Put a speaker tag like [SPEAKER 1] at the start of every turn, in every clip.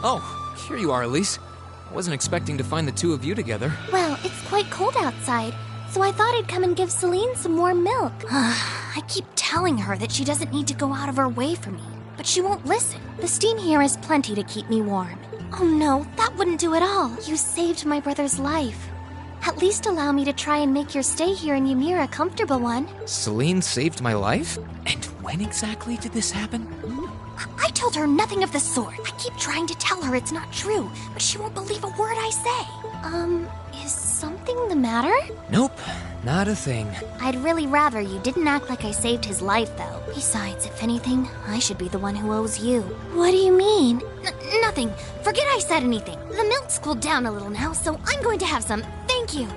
[SPEAKER 1] Oh, here you are, Elise. I wasn't expecting to find the two of you together.
[SPEAKER 2] Well, it's quite cold outside, so I thought I'd come and give Celine some warm milk. I keep telling her that she doesn't need to go out of her way for me, but she won't listen. The steam here is plenty to keep me warm. Oh no, that wouldn't do at all. You saved my brother's life. At least allow me to try and make your stay here in Ymir a comfortable one.
[SPEAKER 1] Celine saved my life? And when exactly did this happen?
[SPEAKER 2] I told her nothing of the sort. I keep trying to tell her it's not true, but she won't believe a word I say. Is something the matter?
[SPEAKER 1] Nope, not a thing.
[SPEAKER 2] I'd really rather you didn't act like I saved his life, though. Besides, if anything, I should be the one who owes you. What do you mean? Nothing. Forget I said anything. The milk's cooled down a little now, so I'm going to have some. Thank you.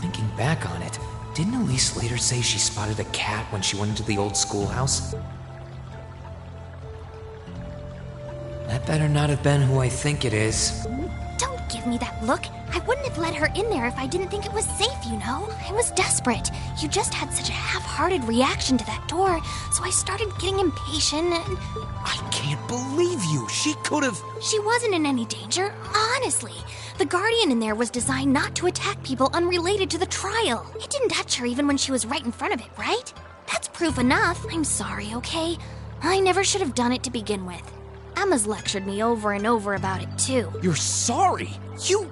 [SPEAKER 1] Thinking back on it, didn't Elise later say she spotted a cat when she went into the old schoolhouse? That better not have been who I think it is.
[SPEAKER 2] Don't give me that look. I wouldn't have let her in there if I didn't think it was safe, you know? I was desperate. You just had such a half-hearted reaction to that door, so I started getting impatient and...
[SPEAKER 1] I can't believe you! She could've...
[SPEAKER 2] She wasn't in any danger, honestly. The Guardian in there was designed not to attack people unrelated to the trial. It didn't touch her even when she was right in front of it, right? That's proof enough. I'm sorry, okay? I never should have done it to begin with. Emma's lectured me over and over about it, too.
[SPEAKER 1] You're sorry? You...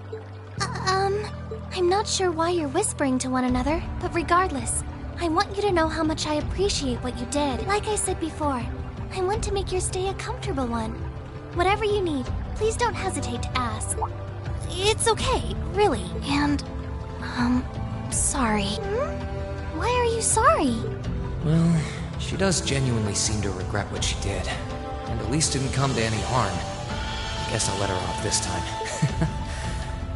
[SPEAKER 2] I'm not sure why you're whispering to one another, but regardless, I want you to know how much I appreciate what you did. Like I said before, I want to make your stay a comfortable one. Whatever you need, please don't hesitate to ask. It's okay, really, and... sorry. Why are you sorry?
[SPEAKER 1] Well, she does genuinely seem to regret what she did. And at least didn't come to any harm. I guess I'll let her off this time.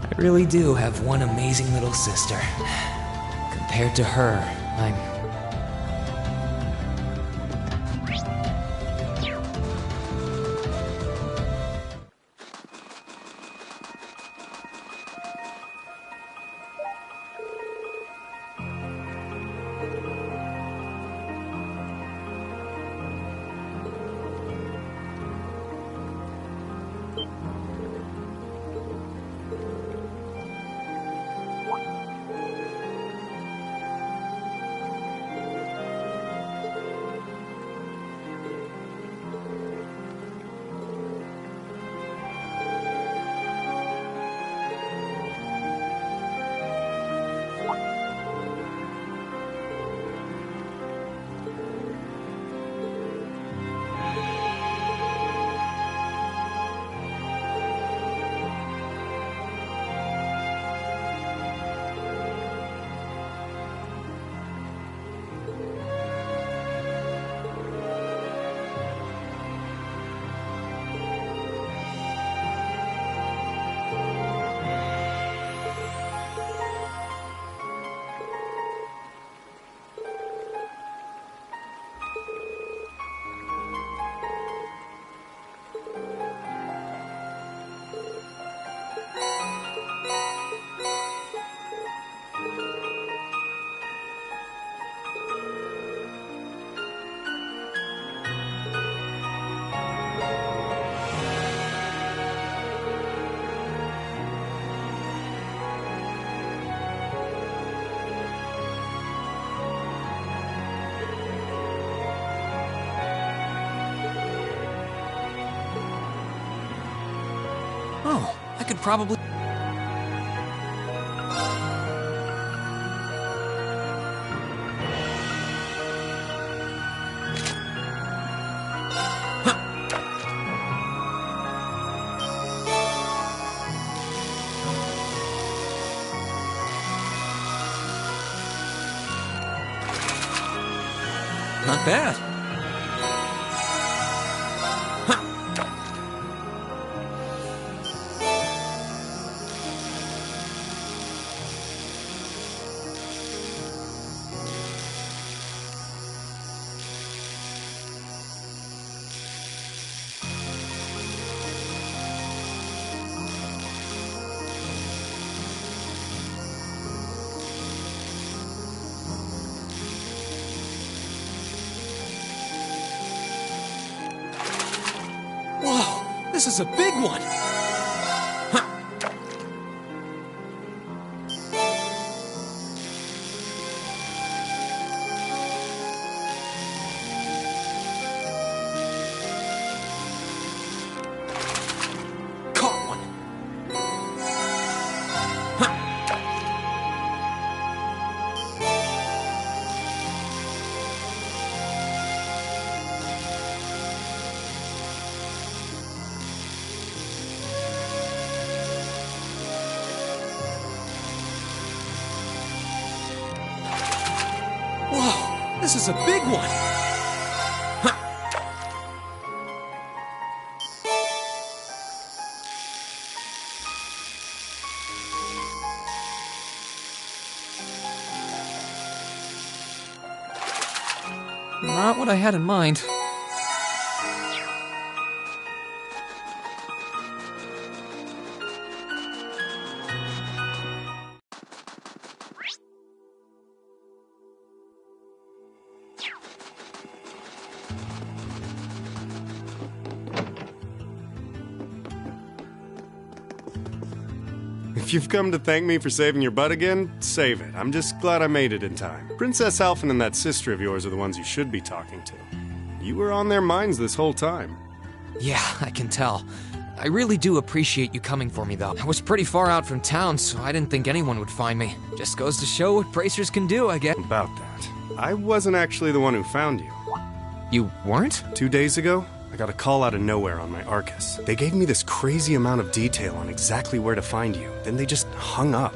[SPEAKER 1] I really do have one amazing little sister. Compared to her, I'm... Oh, I could probably... Not bad. this is a big one! Caught one! Whoa, this is a big one! Not what I had in mind.
[SPEAKER 3] If you've come to thank me for saving your butt again, save it. I'm just glad I made it in time. Princess Alphen and that sister of yours are the ones you should be talking to. You were on their minds this whole time.
[SPEAKER 1] Yeah, I can tell. I really do appreciate you coming for me, though. I was pretty far out from town, so I didn't think anyone would find me. Just goes to show what bracers can do, I guess.
[SPEAKER 3] About that, I wasn't actually the one who found you.
[SPEAKER 1] You weren't?
[SPEAKER 3] 2 days ago, I got a call out of nowhere on my Arcus. They gave me this crazy amount of detail on exactly where to find you. Then they just hung up.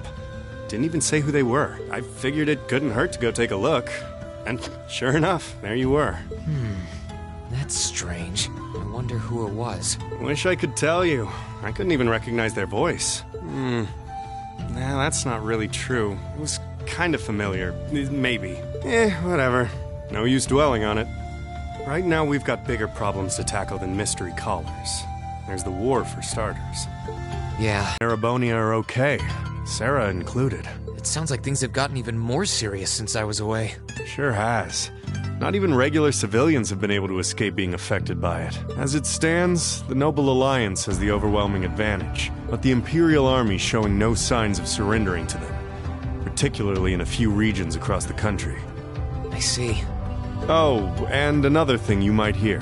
[SPEAKER 3] Didn't even say who they were. I figured it couldn't hurt to go take a look. And sure enough, there you were.
[SPEAKER 1] That's strange. I wonder who it was.
[SPEAKER 3] Wish I could tell you. I couldn't even recognize their voice. Nah, that's not really true. It was kind of familiar. Maybe. Whatever. No use dwelling on it. Right now, we've got bigger problems to tackle than mystery callers. There's the war, for starters.
[SPEAKER 1] Yeah,
[SPEAKER 3] Erebonia are okay. Sarah included.
[SPEAKER 1] it sounds like things have gotten even more serious since I was away.
[SPEAKER 3] Sure has. Not even regular civilians have been able to escape being affected by it. As it stands, the Noble Alliance has the overwhelming advantage, but the Imperial Army's showing no signs of surrendering to them, particularly in a few regions across the country.
[SPEAKER 1] I see.
[SPEAKER 3] Oh, and another thing you might hear.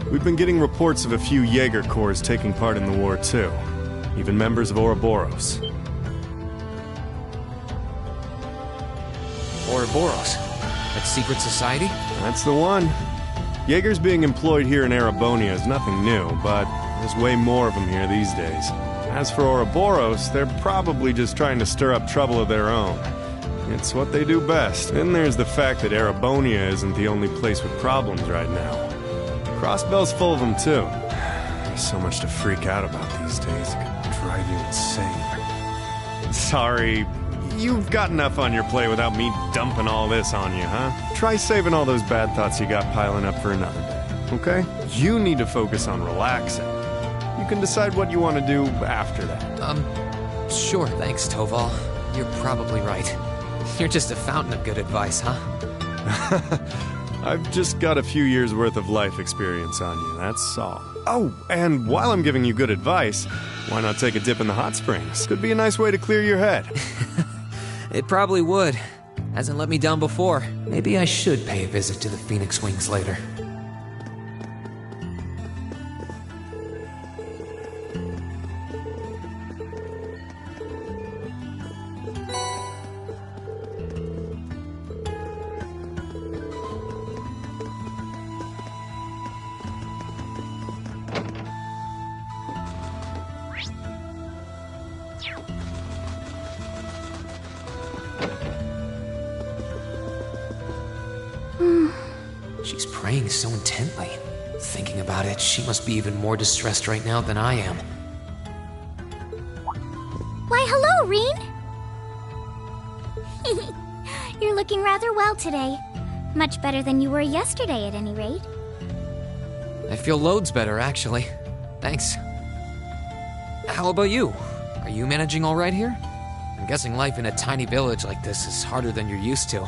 [SPEAKER 3] We've been getting reports of a few Jaeger Corps taking part in the war too, even members of Ouroboros.
[SPEAKER 1] Ouroboros? That secret society?
[SPEAKER 3] That's the one. Jaegers being employed here in Erebonia is nothing new, but there's way more of them here these days. As for Ouroboros, they're probably just trying to stir up trouble of their own. It's what they do best. Then there's the fact that Erebonia isn't the only place with problems right now. Crossbell's full of them too. There's so much to freak out about these days, it could drive you insane. Sorry, you've got enough on your plate without me dumping all this on you, huh? Try saving all those bad thoughts you got piling up for another day, okay? You need to focus on relaxing. You can decide what you want to do after that.
[SPEAKER 1] Sure, thanks, Toval. You're probably right. You're just a fountain of good advice, huh?
[SPEAKER 3] I've just got a few years' worth of life experience on you, that's all. Oh, and while I'm giving you good advice, why not take a dip in the hot springs? Could be a nice way to clear your head.
[SPEAKER 1] It probably would. Hasn't let me down before. Maybe I should pay a visit to the Phoenix Wings later. She's praying so intently. Thinking about it, she must be even more distressed right now than I am.
[SPEAKER 2] Why, hello, Rean! You're looking rather well today. Much better than you were yesterday, at any rate.
[SPEAKER 1] I feel loads better, actually. Thanks. How about you? Are you managing all right here? I'm guessing life in a tiny village like this is harder than you're used to.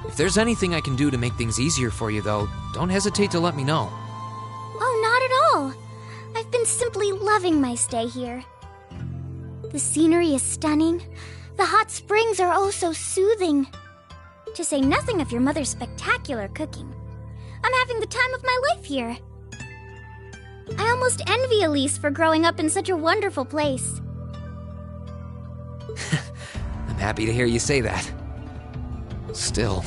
[SPEAKER 1] If there's anything I can do to make things easier for you, though, don't hesitate to let me know.
[SPEAKER 2] Oh, not at all. I've simply loving my stay here. The scenery is stunning. The hot springs are oh so soothing. To say nothing of your mother's spectacular cooking. I'm having the time of my life here. I almost envy Elise for growing up in such a wonderful place.
[SPEAKER 1] I'm happy to hear you say that. Still.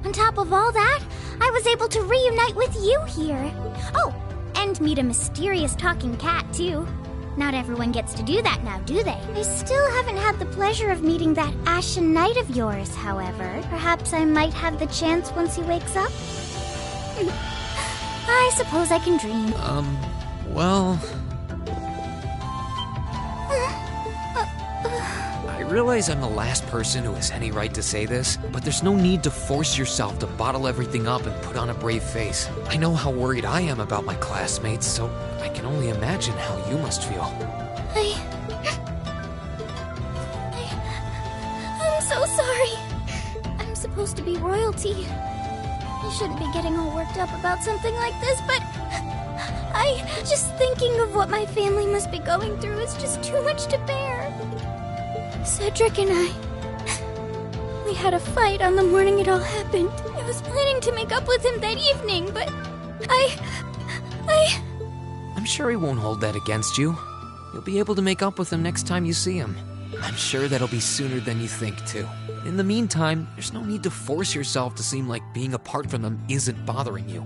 [SPEAKER 2] On top of all that, I was able to reunite with you here. Oh, and meet a mysterious talking cat, too. Not everyone gets to do that now, do they? I still haven't had the pleasure of meeting that Ashen Knight of yours, however. Perhaps I might have the chance once he wakes up? I suppose I can dream.
[SPEAKER 1] Well... I realize I'm the last person who has any right to say this, but there's no need to force yourself to bottle everything up and put on a brave face. I know how worried I am about my classmates, so I can only imagine how you must feel.
[SPEAKER 2] I'm so sorry. I'm supposed to be royalty. I shouldn't be getting all worked up about something like this, but just thinking of what my family must be going through is just too much to bear. Cedric and we had a fight on the morning it all happened. I was planning to make up with him that evening, but
[SPEAKER 1] I'm sure he won't hold that against you. You'll be able to make up with him next time you see him. I'm sure that'll be sooner than you think, too. In the meantime, there's no need to force yourself to seem like being apart from them isn't bothering you.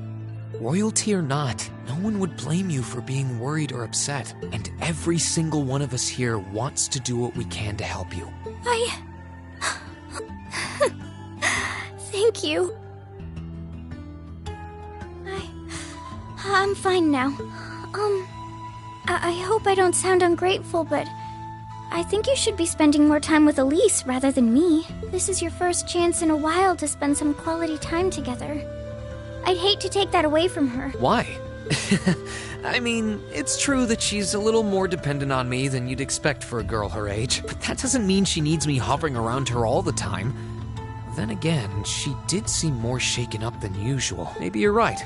[SPEAKER 1] Royalty or not, no one would blame you for being worried or upset, and every single one of us here wants to do what we can to help you.
[SPEAKER 2] Thank you. I'm fine now. I hope I don't sound ungrateful, but I think you should be spending more time with Elise rather than me. This is your first chance in a while to spend some quality time together. I'd hate to take that away from her.
[SPEAKER 1] Why? I mean, it's true that she's a little more dependent on me than you'd expect for a girl her age, but that doesn't mean she needs me hovering around her all the time. Then again, she did seem more shaken up than usual. Maybe you're right.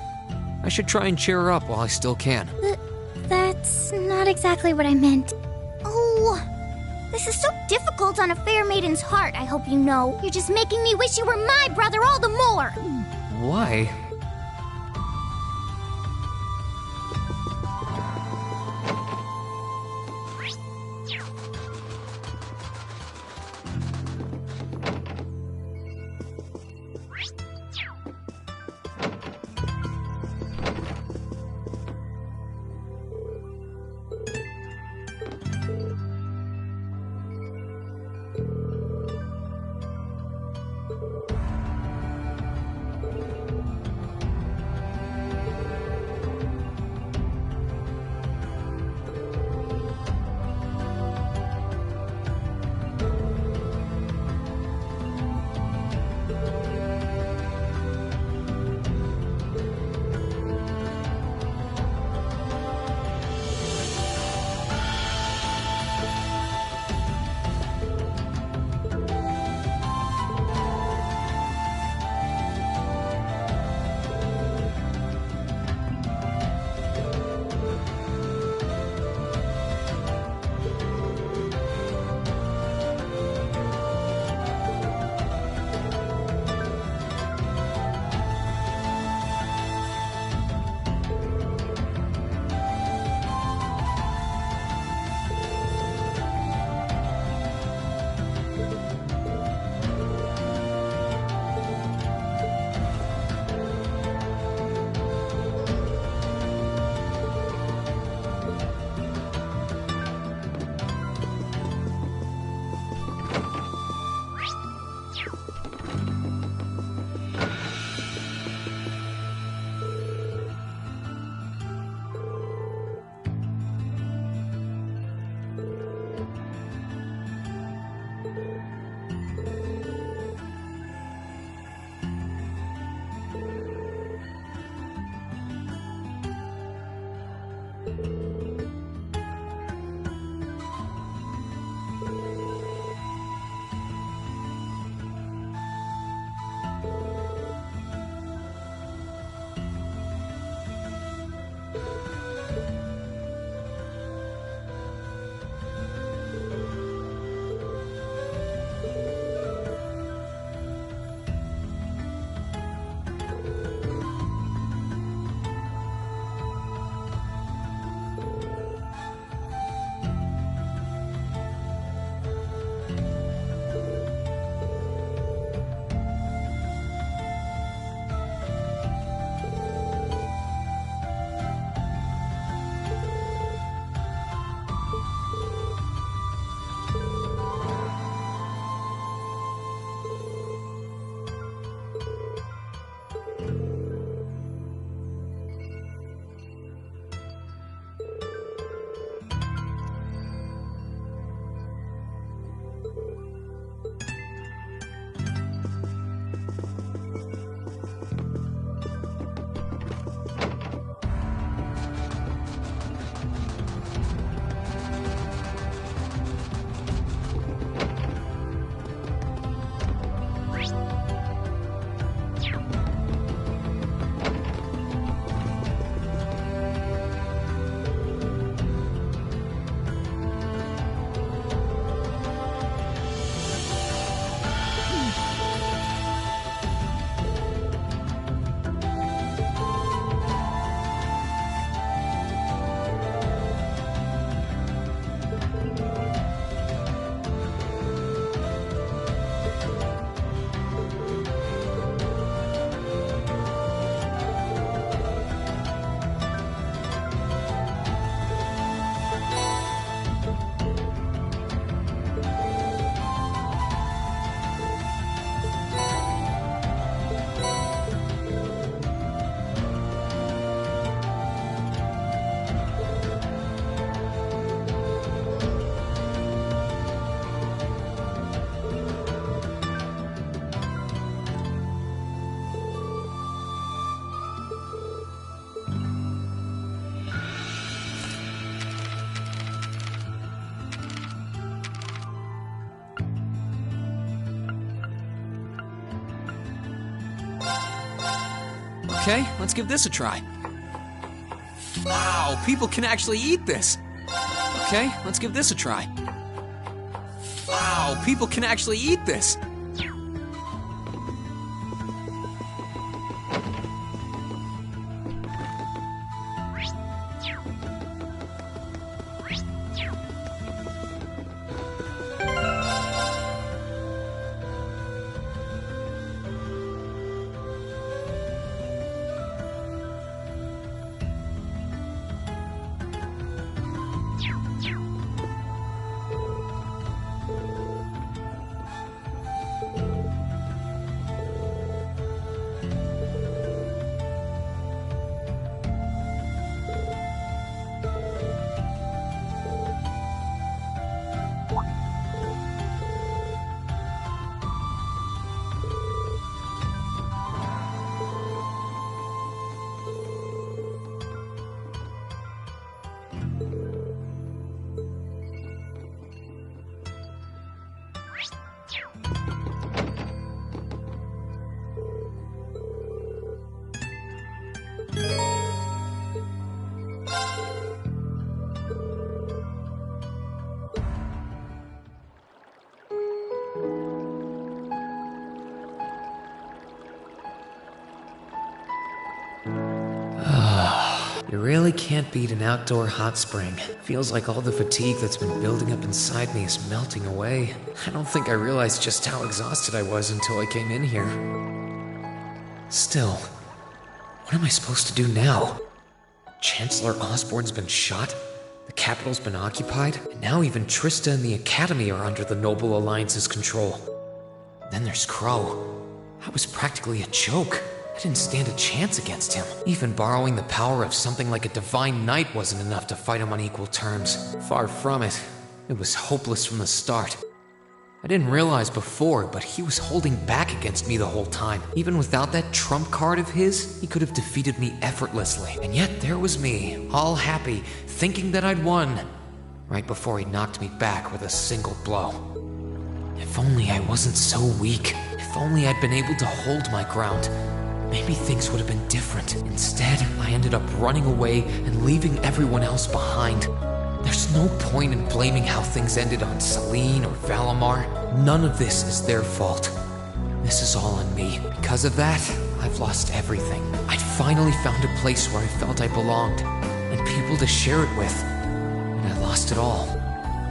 [SPEAKER 1] I should try and cheer her up while I still can.
[SPEAKER 2] That's not exactly what I meant. Oh, this is so difficult on a fair maiden's heart, I hope you know. You're just making me wish you were my brother all the more.
[SPEAKER 1] Why? Okay, let's give this a try. Wow, people can actually eat this. Okay, let's give this a try. Wow, people can actually eat this. You really can't beat an outdoor hot spring. Feels like all the fatigue that's been building up inside me is melting away. I don't think I realized just how exhausted I was until I came in here. Still, what am I supposed to do now? Chancellor Osborne's been shot, the capital's been occupied, and now even Trista and the Academy are under the Noble Alliance's control. Then there's Crow. That was practically a joke. I didn't stand a chance against him. Even borrowing the power of something like a divine knight wasn't enough to fight him on equal terms. Far from it. It was hopeless from the start. I didn't realize before, but he was holding back against me the whole time. Even without that trump card of his, he could have defeated me effortlessly. And yet there was me, all happy, thinking that I'd won, right before he knocked me back with a single blow. If only I wasn't so weak. If only I'd been able to hold my ground. Maybe things would have been different. Instead, I ended up running away and leaving everyone else behind. There's no point in blaming how things ended on Celine or Valimar. None of this is their fault. This is all on me. Because of that, I've lost everything. I'd finally found a place where I felt I belonged, and people to share it with. And I lost it all.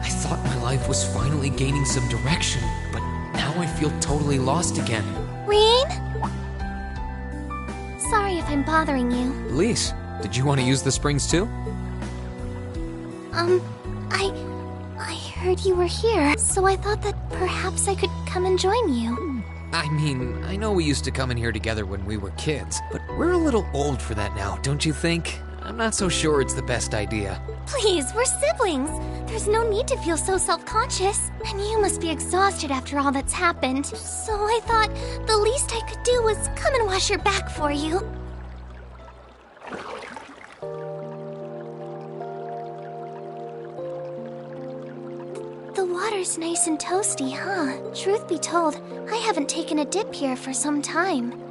[SPEAKER 1] I thought my life was finally gaining some direction, but now I feel totally lost again.
[SPEAKER 2] Rean? Sorry if I'm bothering you.
[SPEAKER 1] Elise, did you want to use the springs too?
[SPEAKER 2] I heard you were here, so I thought that perhaps I could come and join you.
[SPEAKER 1] I mean, I know we used to come in here together when we were kids, but we're a little old for that now, don't you think? I'm not so sure it's the best idea.
[SPEAKER 2] Please, we're siblings. There's no need to feel so self-conscious. And you must be exhausted after all that's happened. So I thought the least I could do was come and wash your back for you. The water's nice and toasty, huh? Truth be told, I haven't taken a dip here for some time.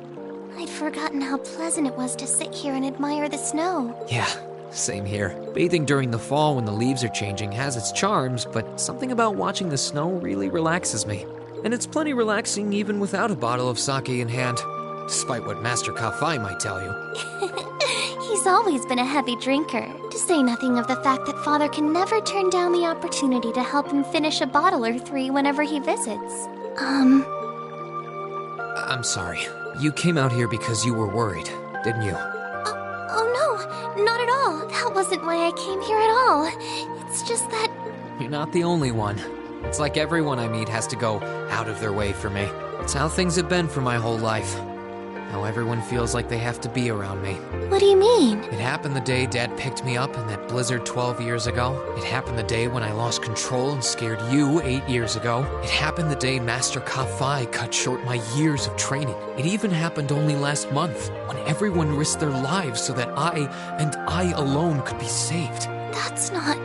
[SPEAKER 2] I'd forgotten how pleasant it was to sit here and admire the snow.
[SPEAKER 1] Yeah, same here. Bathing during the fall when the leaves are changing has its charms, but something about watching the snow really relaxes me. And it's plenty relaxing even without a bottle of sake in hand, despite what Master Kafai might tell you.
[SPEAKER 2] He's always been a heavy drinker, to say nothing of the fact that Father can never turn down the opportunity to help him finish a bottle or three whenever he visits.
[SPEAKER 1] I'm sorry. You came out here because you were worried, didn't you?
[SPEAKER 2] Oh no, not at all. That wasn't why I came here at all. It's just that...
[SPEAKER 1] You're not the only one. It's like everyone I meet has to go out of their way for me. It's how things have been for my whole life. How everyone feels like they have to be around me.
[SPEAKER 2] What do you mean?
[SPEAKER 1] It happened the day Dad picked me up in that blizzard 12 years ago. It happened the day when I lost control and scared you 8 years ago. It happened the day Master Kafai cut short my years of training. It even happened only last month, when everyone risked their lives so that I alone could be saved.
[SPEAKER 2] That's not...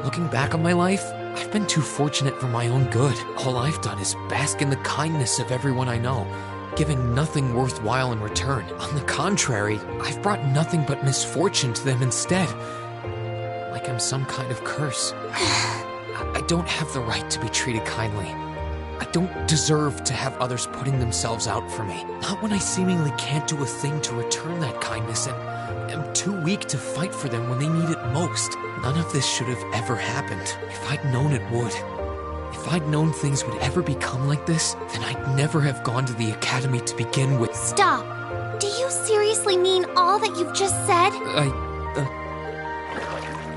[SPEAKER 1] Looking back on my life, I've been too fortunate for my own good. All I've done is bask in the kindness of everyone I know. giving nothing worthwhile in return. On the contrary, I've brought nothing but misfortune to them instead. Like I'm some kind of curse. I don't have the right to be treated kindly. I don't deserve to have others putting themselves out for me. Not when I seemingly can't do a thing to return that kindness and am too weak to fight for them when they need it most. None of this should have ever happened. If I'd known it would. If I'd known things would ever become like this, then I'd never have gone to the academy to begin with.
[SPEAKER 2] Stop! Do you seriously mean all that you've just said?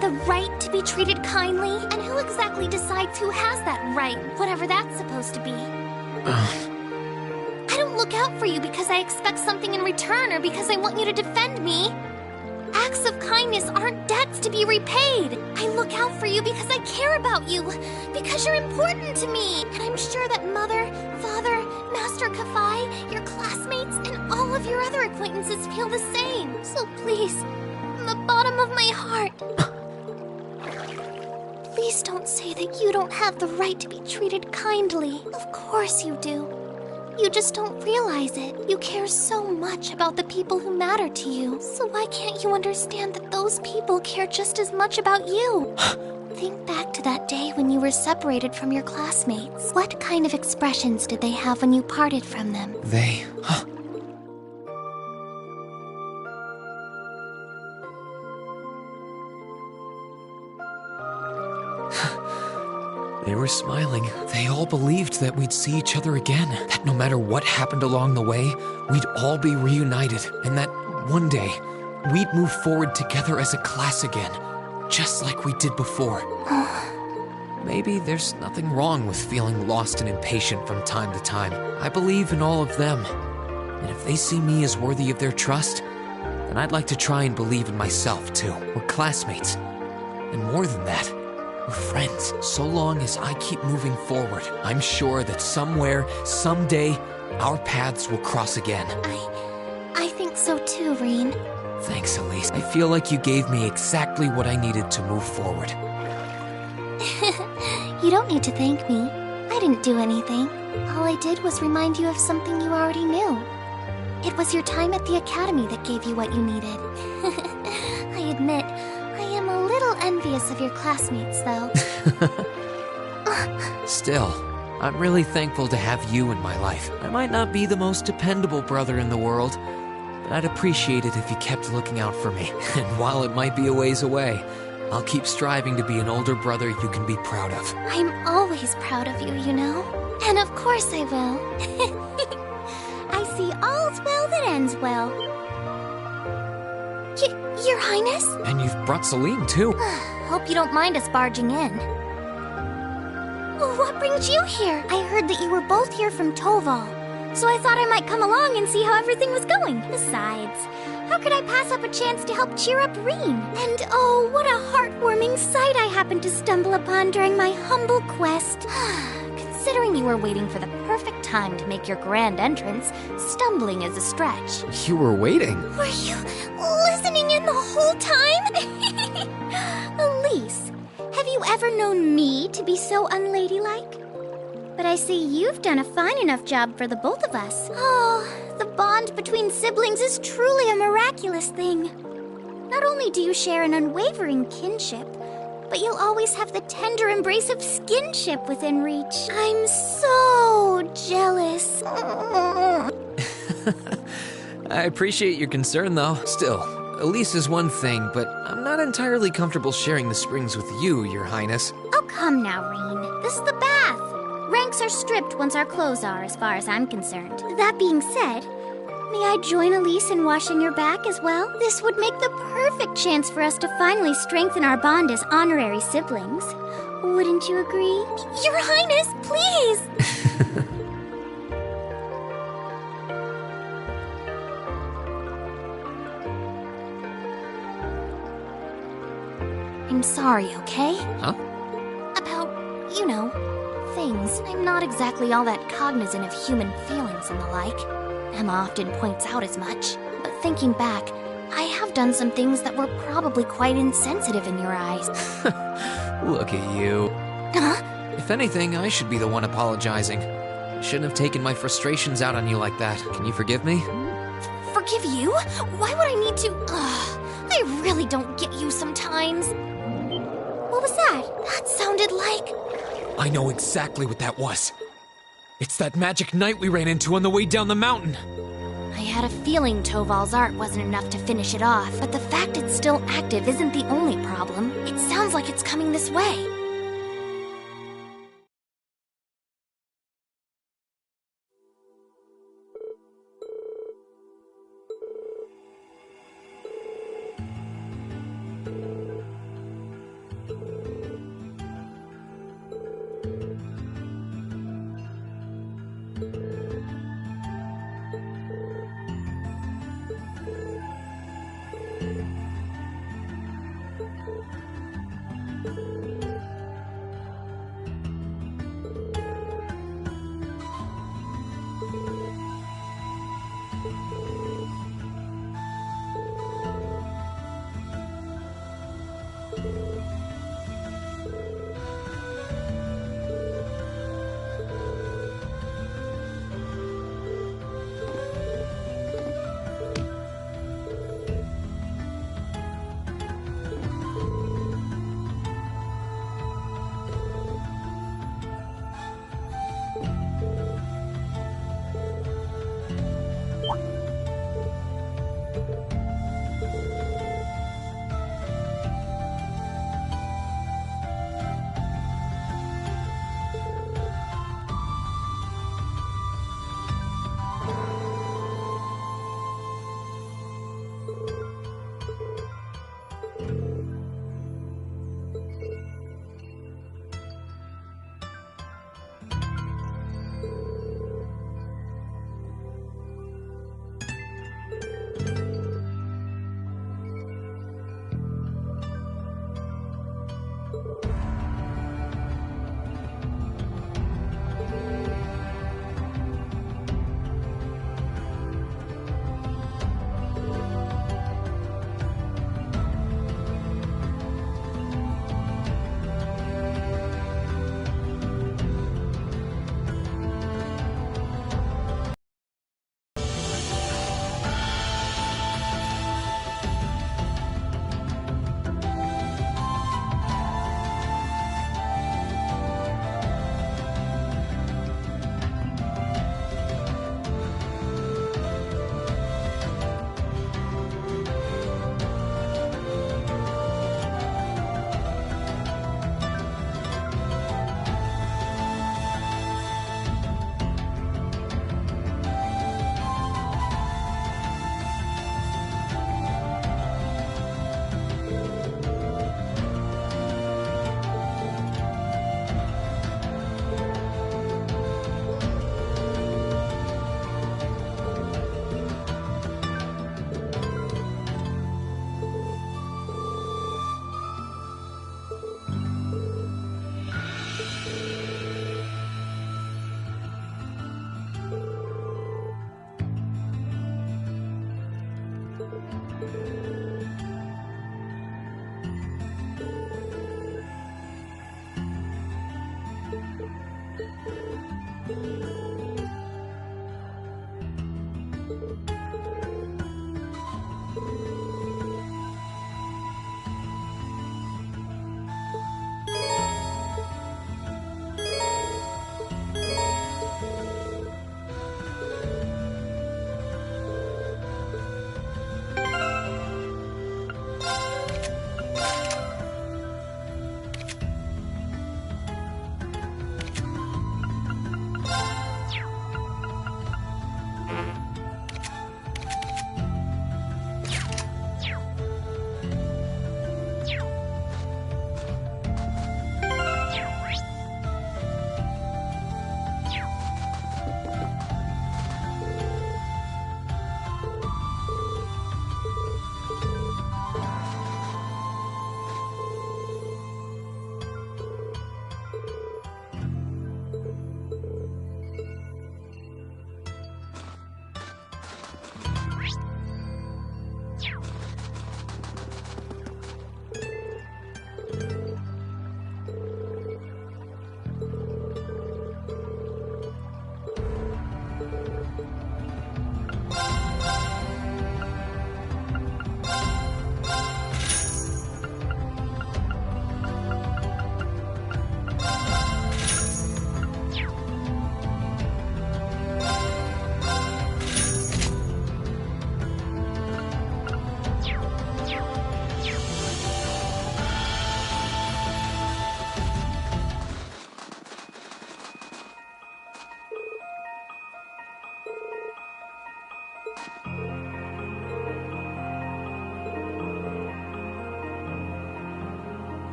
[SPEAKER 2] The right to be treated kindly? And who exactly decides who has that right, whatever that's supposed to be? I don't look out for you because I expect something in return or because I want you to defend me. Acts of kindness aren't debts to be repaid. I look out for you because I care about you, because you're important to me. And I'm sure that Mother, Father, Master Kafai, your classmates, and all of your other acquaintances feel the same. So please, from the bottom of my heart, please don't say that you don't have the right to be treated kindly. Of course you do. You just don't realize it. You care so much about the people who matter to you. So why can't you understand that those people care just as much about you? Think back to that day when you were separated from your classmates. What kind of expressions did they have when you parted from them?
[SPEAKER 1] They... They were smiling. They all believed that we'd see each other again. That no matter what happened along the way, we'd all be reunited. And that one day, we'd move forward together as a class again. Just like we did before. Maybe there's nothing wrong with feeling lost and impatient from time to time. I believe in all of them. And if they see me as worthy of their trust, then I'd like to try and believe in myself too. We're classmates. And more than that, we're friends. So long as I keep moving forward, I'm sure that somewhere, someday, our paths will cross again.
[SPEAKER 2] I think so too, Rean.
[SPEAKER 1] Thanks, Elise. I feel like you gave me exactly what I needed to move forward.
[SPEAKER 2] You don't need to thank me. I didn't do anything. All I did was remind you of something you already knew. It was your time at the academy that gave you what you needed. I admit, I am a little envious of your classmates, though.
[SPEAKER 1] Still, I'm really thankful to have you in my life. I might not be the most dependable brother in the world, but I'd appreciate it if you kept looking out for me. And while it might be a ways away, I'll keep striving to be an older brother you can be proud of.
[SPEAKER 2] I'm always proud of you, you know? And of course I will. I see all's well that ends well. Your Highness?
[SPEAKER 1] And you've brought Celine, too.
[SPEAKER 2] Hope you don't mind us barging in. What brings you here? I heard that you were both here from Toval, so I thought I might come along and see how everything was going. Besides, how could I pass up a chance to help cheer up Rean? And oh, what a heartwarming sight I happened to stumble upon during my humble quest. Considering you were waiting for the perfect time to make your grand entrance, stumbling is a stretch.
[SPEAKER 1] You were waiting?
[SPEAKER 2] Were you listening in the whole time? Elise, have you ever known me to be so unladylike? But I see you've done a fine enough job for the both of us. Oh, the bond between siblings is truly a miraculous thing. Not only do you share an unwavering kinship, but you'll always have the tender embrace of skinship within reach. I'm so jealous.
[SPEAKER 1] I appreciate your concern, though. Still, Elise is one thing, but I'm not entirely comfortable sharing the springs with you, Your Highness.
[SPEAKER 2] Oh, come now, Rean. This is the bath. Ranks are stripped once our clothes are, as far as I'm concerned. That being said, may I join Elise in washing your back as well? This would make the perfect chance for us to finally strengthen our bond as honorary siblings. Wouldn't you agree? Your Highness, please! I'm sorry, okay?
[SPEAKER 1] Huh?
[SPEAKER 2] About, you know, things. I'm not exactly all that cognizant of human feelings and the like. Emma often points out as much. But thinking back, I have done some things that were probably quite insensitive in your eyes.
[SPEAKER 1] Look at you.
[SPEAKER 2] Huh?
[SPEAKER 1] If anything, I should be the one apologizing. Shouldn't have taken my frustrations out on you like that. Can you forgive me?
[SPEAKER 2] Forgive you? Why would I need to? I really don't get you sometimes. What was that? That sounded like...
[SPEAKER 4] I know exactly what that was. It's that magic knight we ran into on the way down the mountain.
[SPEAKER 2] I had a feeling Toval's art wasn't enough to finish it off, but the fact it's still active isn't the only problem. It sounds like it's coming this way.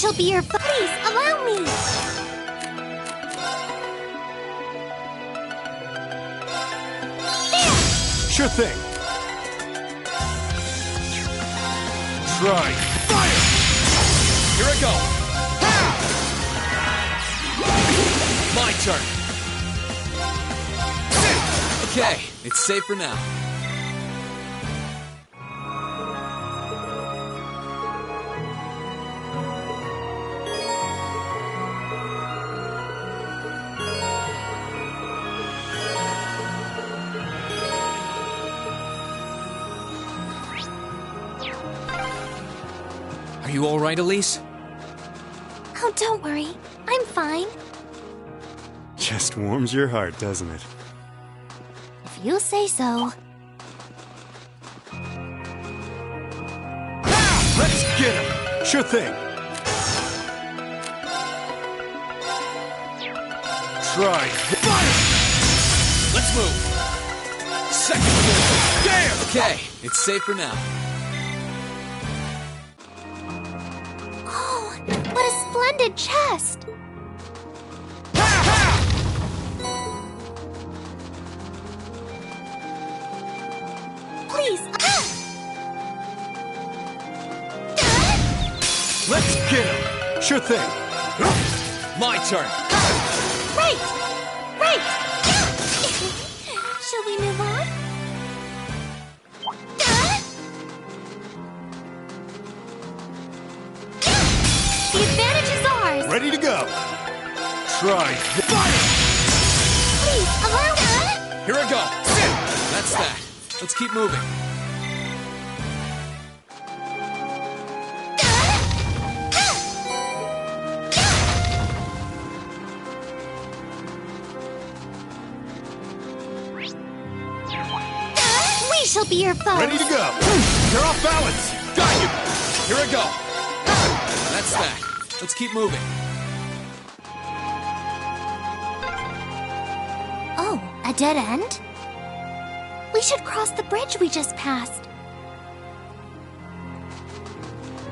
[SPEAKER 2] shall be your Please, allow me!
[SPEAKER 3] Sure thing. Try. Fire!
[SPEAKER 4] Here I go! My turn! Okay, it's safe for now. Are you all right, Elise?
[SPEAKER 2] Oh, don't worry. I'm fine.
[SPEAKER 3] Just warms your heart, doesn't it?
[SPEAKER 2] If you say so.
[SPEAKER 3] Let's get him! Sure thing. Try. Fire!
[SPEAKER 4] Let's move! Second floor! Damn! Okay, it's safe for now.
[SPEAKER 2] Oh, what a splendid chest! Please!
[SPEAKER 3] Let's get him! Sure thing.
[SPEAKER 4] My turn!
[SPEAKER 2] Right! Right! Shall we move on? The advantage is ours!
[SPEAKER 3] Ready to go. Try. Fire!
[SPEAKER 2] Please, allow me!
[SPEAKER 4] Here I go! That's that. Let's keep moving.
[SPEAKER 2] We shall be your foes!
[SPEAKER 3] Ready to go. They're off balance.
[SPEAKER 4] Got you! Here I go! That's that. Let's keep moving.
[SPEAKER 2] Oh, a dead end? We should cross the bridge we just passed.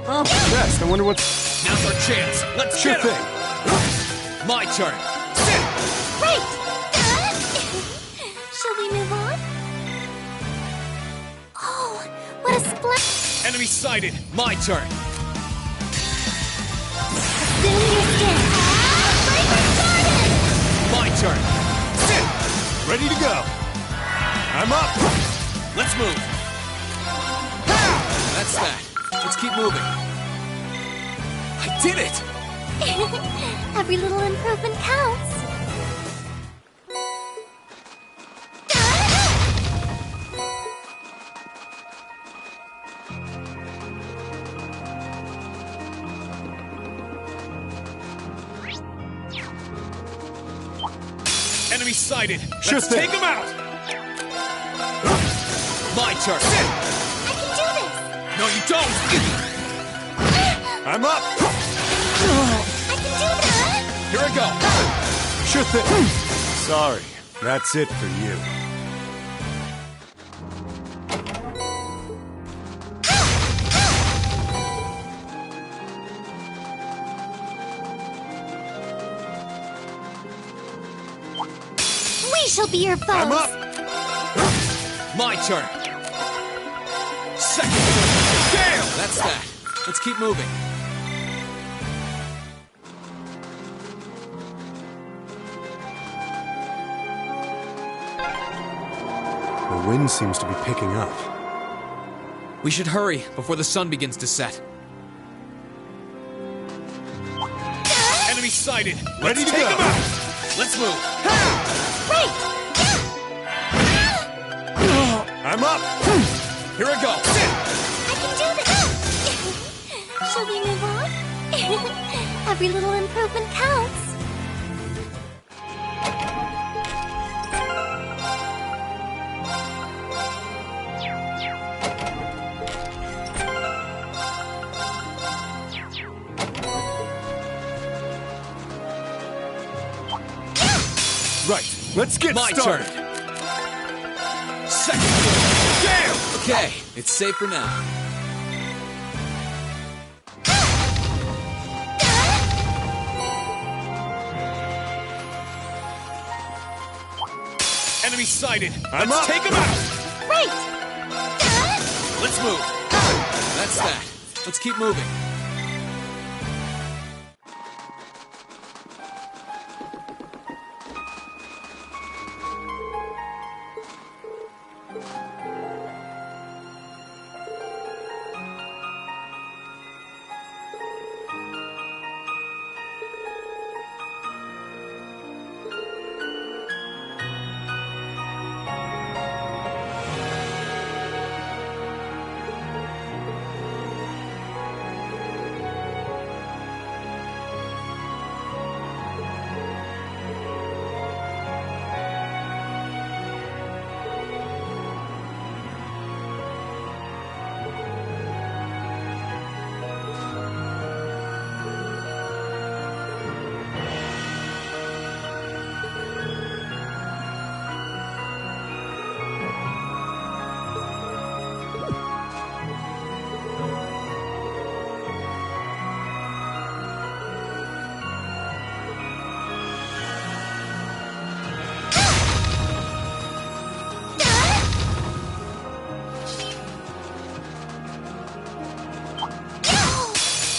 [SPEAKER 3] Oh, best. I wonder what's...
[SPEAKER 4] Now's our chance. Let's
[SPEAKER 3] Sure
[SPEAKER 4] get 'em.
[SPEAKER 3] thing.
[SPEAKER 4] My turn.
[SPEAKER 2] Right! Shall we move on? Oh, what a splash!
[SPEAKER 4] Enemy sighted. My turn.
[SPEAKER 2] Soon your skin! Fight started!
[SPEAKER 4] My turn.
[SPEAKER 3] Ready to go. I'm up.
[SPEAKER 4] Let's move. That's that. Let's keep moving. I did it!
[SPEAKER 2] Every little improvement counts.
[SPEAKER 4] Enemy sighted.
[SPEAKER 3] Sure
[SPEAKER 4] Let's
[SPEAKER 3] thing.
[SPEAKER 4] take him out. My turn.
[SPEAKER 2] I can do this!
[SPEAKER 4] No, you don't.
[SPEAKER 3] I'm up.
[SPEAKER 2] I can do this!
[SPEAKER 4] Here I go.
[SPEAKER 3] Sure thing. Sorry. That's it for you.
[SPEAKER 2] We shall be your foes!
[SPEAKER 3] I'm up.
[SPEAKER 4] My turn. Second. Damn! That's that. Let's keep moving.
[SPEAKER 3] The wind seems to be picking up.
[SPEAKER 4] We should hurry before the sun begins to set. Enemy sighted.
[SPEAKER 3] Ready
[SPEAKER 4] Let's
[SPEAKER 3] to
[SPEAKER 4] take
[SPEAKER 3] go.
[SPEAKER 4] him out. Let's move.
[SPEAKER 2] Right!
[SPEAKER 3] I'm up.
[SPEAKER 4] Here I go.
[SPEAKER 2] I can do this! Shall we move on? Every little improvement counts.
[SPEAKER 3] Right. Let's get
[SPEAKER 4] My
[SPEAKER 3] started.
[SPEAKER 4] turn. Second. Damn! Okay, it's safe for now. enemy sighted.
[SPEAKER 3] I'm
[SPEAKER 4] Let's
[SPEAKER 3] up.
[SPEAKER 4] take him out.
[SPEAKER 2] Great!
[SPEAKER 4] Let's move. That's that. Let's keep moving.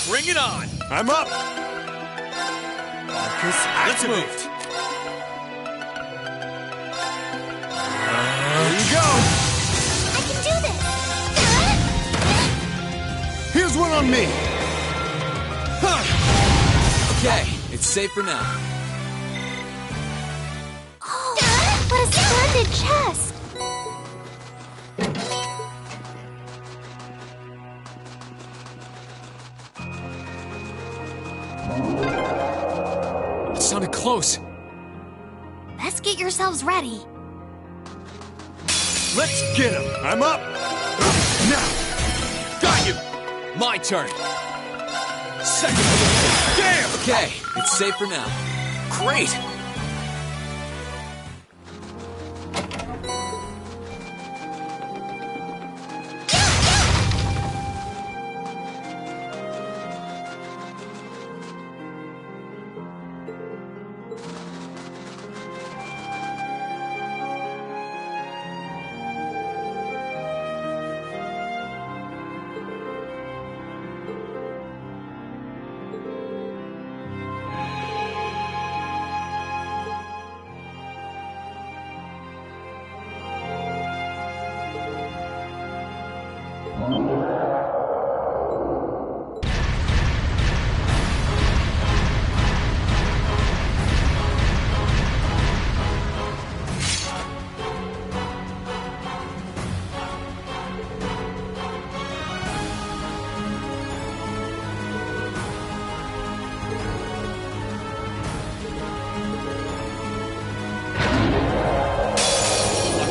[SPEAKER 4] Bring it on!
[SPEAKER 3] I'm up!
[SPEAKER 4] Let's move!
[SPEAKER 3] Here you go!
[SPEAKER 2] I can do this!
[SPEAKER 3] Here's one on me!
[SPEAKER 4] Okay, it's safe for now.
[SPEAKER 2] Oh, what a splendid chest!
[SPEAKER 4] It sounded close.
[SPEAKER 2] Best get yourselves ready.
[SPEAKER 3] Let's get him! I'm up! Now!
[SPEAKER 4] Got you! My turn! Second! Damn! Okay, it's safe for now. Great!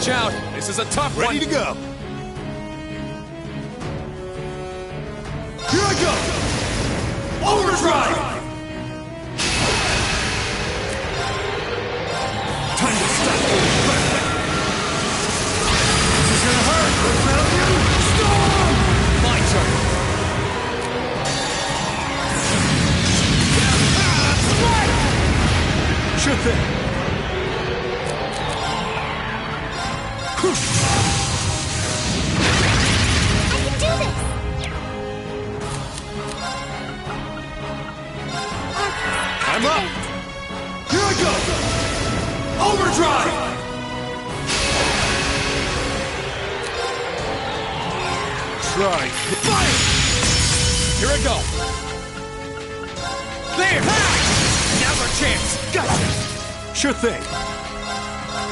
[SPEAKER 4] Watch out! This is a tough one!
[SPEAKER 3] Ready to go! Here I go! Overdrive! Time to stop! This is gonna hurt! Let's help you! Storm!
[SPEAKER 4] My turn!
[SPEAKER 3] Sure thing!
[SPEAKER 2] I can do this!
[SPEAKER 3] I'm up! Here I go! Overdrive! Try. Fire!
[SPEAKER 4] Here I go! There! Now's our chance!
[SPEAKER 3] Gotcha! Sure thing.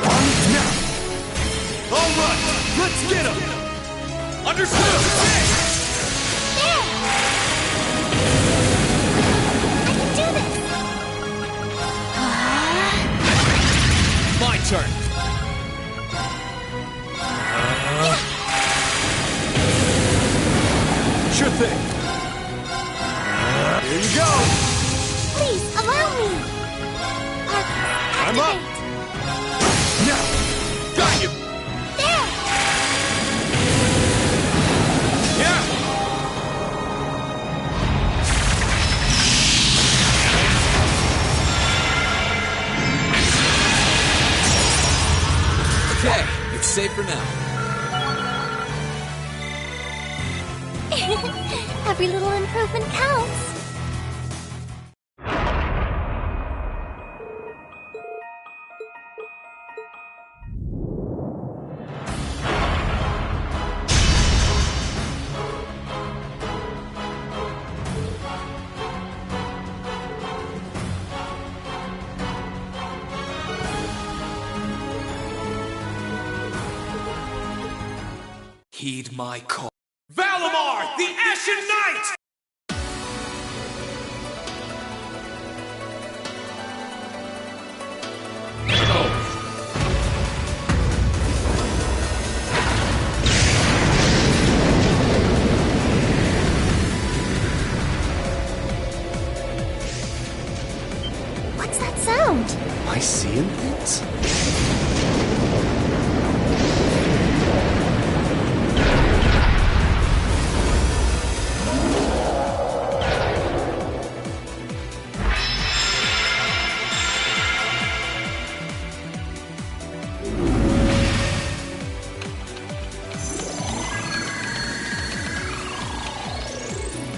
[SPEAKER 3] On now! All right! Let's get him!
[SPEAKER 4] Understood!
[SPEAKER 2] There! I can do this!
[SPEAKER 4] My turn!
[SPEAKER 3] Sure thing. Here you go!
[SPEAKER 2] Please, allow me!
[SPEAKER 3] I'm up! Now!
[SPEAKER 4] Got you!
[SPEAKER 2] There!
[SPEAKER 4] Yeah! safe for now.
[SPEAKER 2] Every little improvement counts.
[SPEAKER 1] Heed my call.
[SPEAKER 5] Valimar, the Ashen Knight!
[SPEAKER 2] What's that sound?
[SPEAKER 3] Am I seeing things?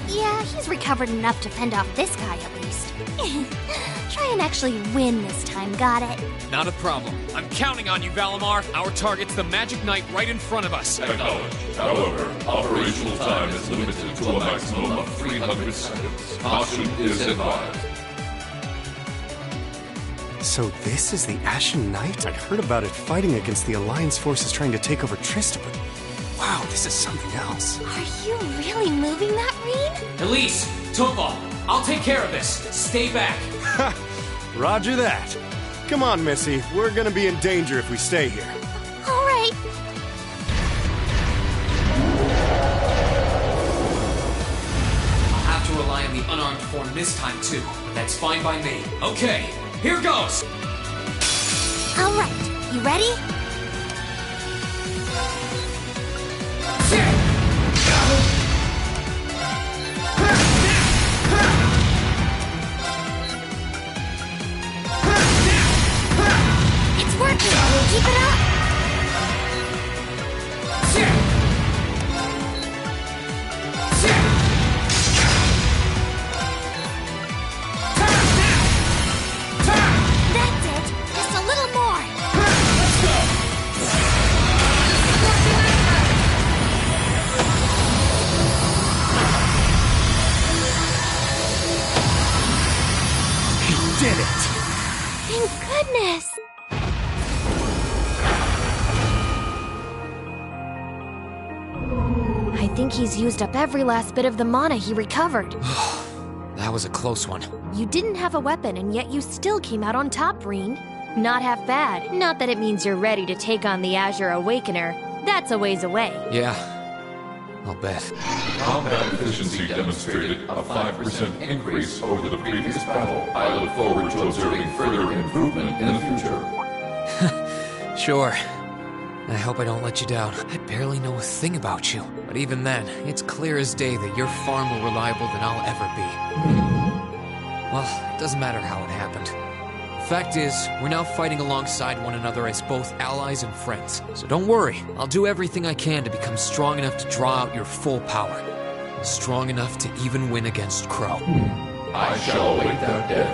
[SPEAKER 2] Yeah, he's recovered enough to fend off this guy at least. Try and actually win this time, got it?
[SPEAKER 4] Not a problem. I'm counting on you, Valimar. Our target's the Magic Knight right in front of us.
[SPEAKER 6] Acknowledged. However, operational time is limited to a maximum of 300 seconds. Caution is advised.
[SPEAKER 3] So this is the Ashen Knight? I'd heard about it fighting against the Alliance forces trying to take over Trista, but wow, this is something else.
[SPEAKER 2] Are you really moving that, Reen?
[SPEAKER 1] Elise, Topal, I'll take care of this. Stay back.
[SPEAKER 3] Roger that. Come on, Missy. We're gonna be in danger if we stay here.
[SPEAKER 2] All right.
[SPEAKER 1] I'll have to rely on the unarmed form this time too. That's fine by me. Okay, here goes.
[SPEAKER 2] All right. You ready? It's working. Keep it up. That's it. Just a little more.
[SPEAKER 3] He did it!
[SPEAKER 2] Thank goodness. I think he's used up every last bit of the mana he recovered.
[SPEAKER 1] That was a close one.
[SPEAKER 2] You didn't have a weapon, and yet you still came out on top, Reen. Not half bad. Not that it means you're ready to take on the Azure Awakener. That's a ways away.
[SPEAKER 1] Yeah, I'll bet.
[SPEAKER 6] Combat efficiency demonstrated a 5% increase over the previous battle. I look forward to observing further improvement in the future.
[SPEAKER 1] Sure. I hope I don't let you down. I barely know a thing about you. But even then, it's clear as day that you're far more reliable than I'll ever be. Well, it doesn't matter how it happened. Fact is, we're now fighting alongside one another as both allies and friends. So don't worry, I'll do everything I can to become strong enough to draw out your full power. Strong enough to even win against Crow.
[SPEAKER 6] I shall await that day.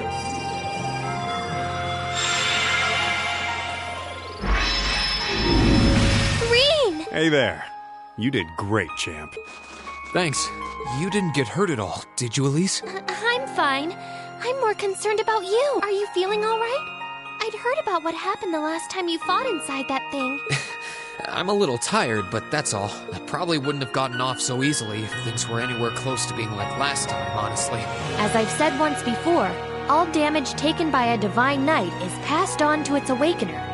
[SPEAKER 2] Reen!
[SPEAKER 3] Hey there. You did great, champ.
[SPEAKER 1] Thanks. You didn't get hurt at all, did you, Elise?
[SPEAKER 2] I'm fine. I'm more concerned about you. Are you feeling all right? I'd heard about what happened the last time you fought inside that thing.
[SPEAKER 1] I'm a little tired, but that's all. I probably wouldn't have gotten off so easily if things were anywhere close to being like last time, honestly.
[SPEAKER 2] As I've said once before, all damage taken by a Divine Knight is passed on to its Awakener.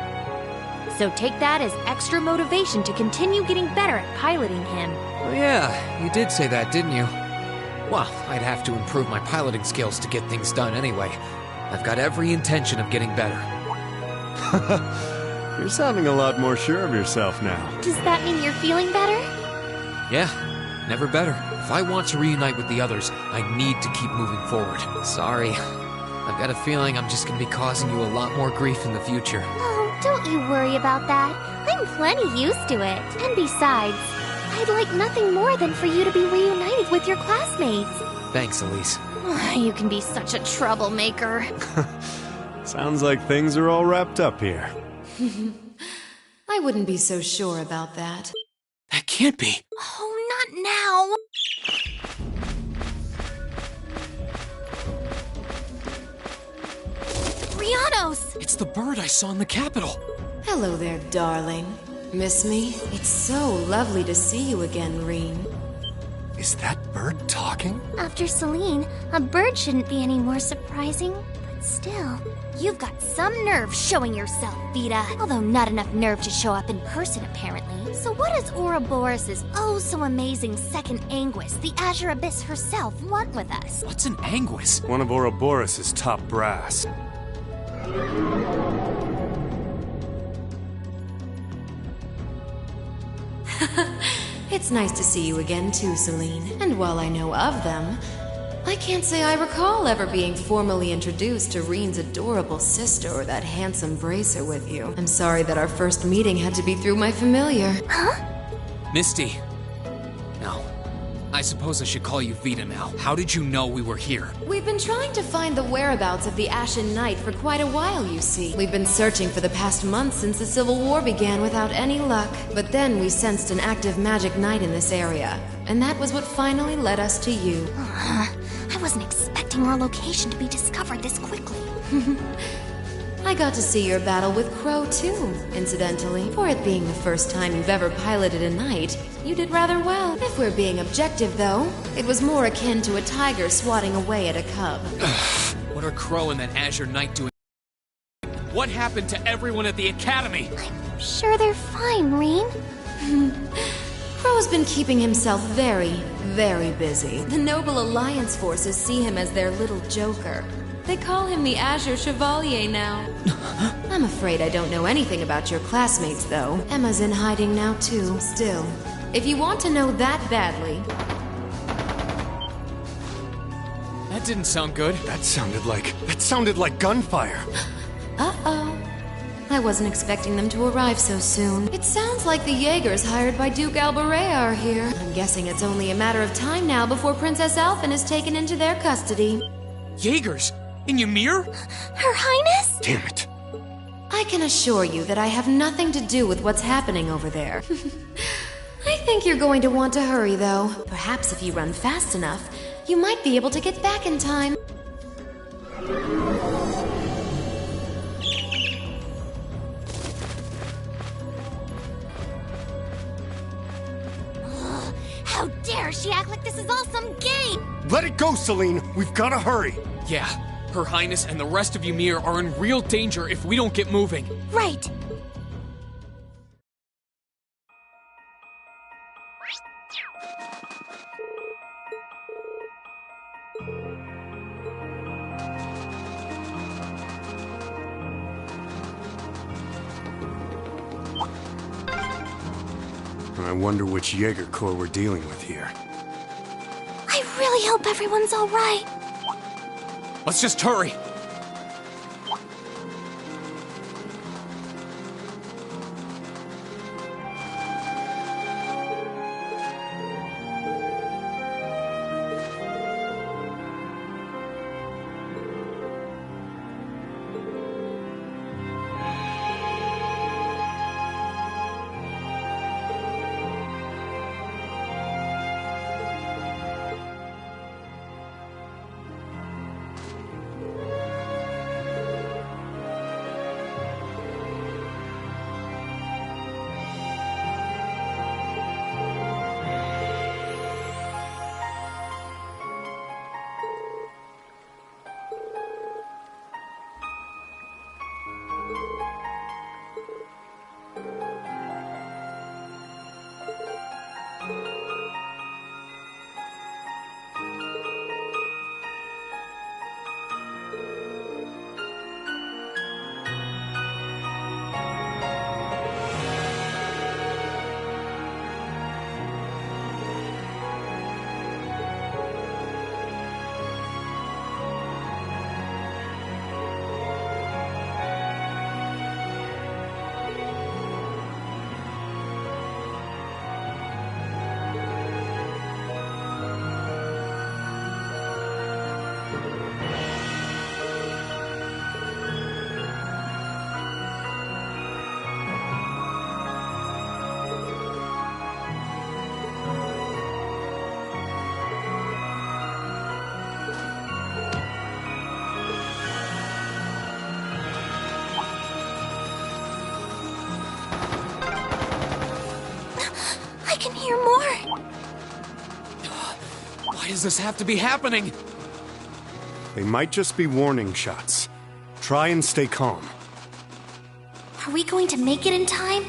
[SPEAKER 2] So take that as extra motivation to continue getting better at piloting him.
[SPEAKER 1] Oh yeah, you did say that, didn't you? Well, I'd have to improve my piloting skills to get things done anyway. I've got every intention of getting better.
[SPEAKER 3] You're sounding a lot more sure of yourself now.
[SPEAKER 2] Does that mean you're feeling better?
[SPEAKER 1] Yeah, never better. If I want to reunite with the others, I need to keep moving forward. Sorry, I've I've got a feeling I'm just gonna be causing you a lot more grief in the future.
[SPEAKER 2] Oh, don't you worry about that. I'm plenty used to it. And besides, I'd like nothing more than for you to be reunited with your classmates.
[SPEAKER 1] Thanks, Elise.
[SPEAKER 2] You can be such a troublemaker.
[SPEAKER 3] Sounds like things are all wrapped up here.
[SPEAKER 7] I wouldn't be so sure about that.
[SPEAKER 1] That can't be.
[SPEAKER 2] Oh, not now. Rianos!
[SPEAKER 1] It's the bird I saw in the Capitol.
[SPEAKER 7] Hello there, darling. Miss me? It's so lovely to see you again, Reen.
[SPEAKER 3] Is that bird talking?
[SPEAKER 2] After Celine, a bird shouldn't be any more surprising. But still, you've got some nerve showing yourself, Vita. Although not enough nerve to show up in person, apparently. So what does Ouroboros' oh-so-amazing second Anguis, the Azure Abyss herself, want with us?
[SPEAKER 1] What's an Anguis?
[SPEAKER 3] One of Ouroboros' top brass.
[SPEAKER 7] It's nice to see you again too, Celine. And while I know of them, I can't say I recall ever being formally introduced to Reen's adorable sister or that handsome bracer with you. I'm sorry that our first meeting had to be through my familiar.
[SPEAKER 1] Misty. No. I suppose I should call you Vita now. How did you know we were here?
[SPEAKER 7] We've been trying to find the whereabouts of the Ashen Knight for quite a while, you see. We've been searching for the past month since the Civil War began without any luck. But then we sensed an active magic knight in this area. And that was what finally led us to you.
[SPEAKER 2] I wasn't expecting our location to be discovered this quickly.
[SPEAKER 7] I got to see your battle with Crow too, incidentally. For it being the first time you've ever piloted a knight, you did rather well. If we're being objective though, it was more akin to a tiger swatting away at a cub.
[SPEAKER 1] What are Crow and that Azure Knight doing? What happened to everyone at the Academy?
[SPEAKER 2] I'm sure they're fine, Reen.
[SPEAKER 7] Crow's been keeping himself very, very busy. The Noble Alliance forces see him as their little joker. They call him the Azure Chevalier now. I'm afraid I don't know anything about your classmates, though. Emma's in hiding now, too. Still, if you want to know that badly...
[SPEAKER 1] That didn't sound good.
[SPEAKER 3] That sounded like gunfire.
[SPEAKER 7] Uh-oh. I wasn't expecting them to arrive so soon. It sounds like the Jaegers hired by Duke Alborea are here. I'm guessing it's only a matter of time now before Princess Alphen is taken into their custody.
[SPEAKER 1] Jaegers? In Ymir?
[SPEAKER 2] Her Highness?
[SPEAKER 3] Damn it.
[SPEAKER 7] I can assure you that I have nothing to do with what's happening over there. I think you're going to want to hurry, though. Perhaps if you run fast enough, you might be able to get back in time.
[SPEAKER 2] How dare she act like this is all some game!
[SPEAKER 3] Let it go, Celine. We've got to hurry.
[SPEAKER 1] Yeah. Her Highness and the rest of Ymir are in real danger if we don't get moving.
[SPEAKER 2] Right!
[SPEAKER 3] I wonder which Jaeger Corps we're dealing with here.
[SPEAKER 2] I really hope everyone's alright.
[SPEAKER 1] Let's just hurry.
[SPEAKER 4] does this have to be happening?
[SPEAKER 3] They might just be warning shots. Try and stay calm.
[SPEAKER 2] Are we going to make it in time?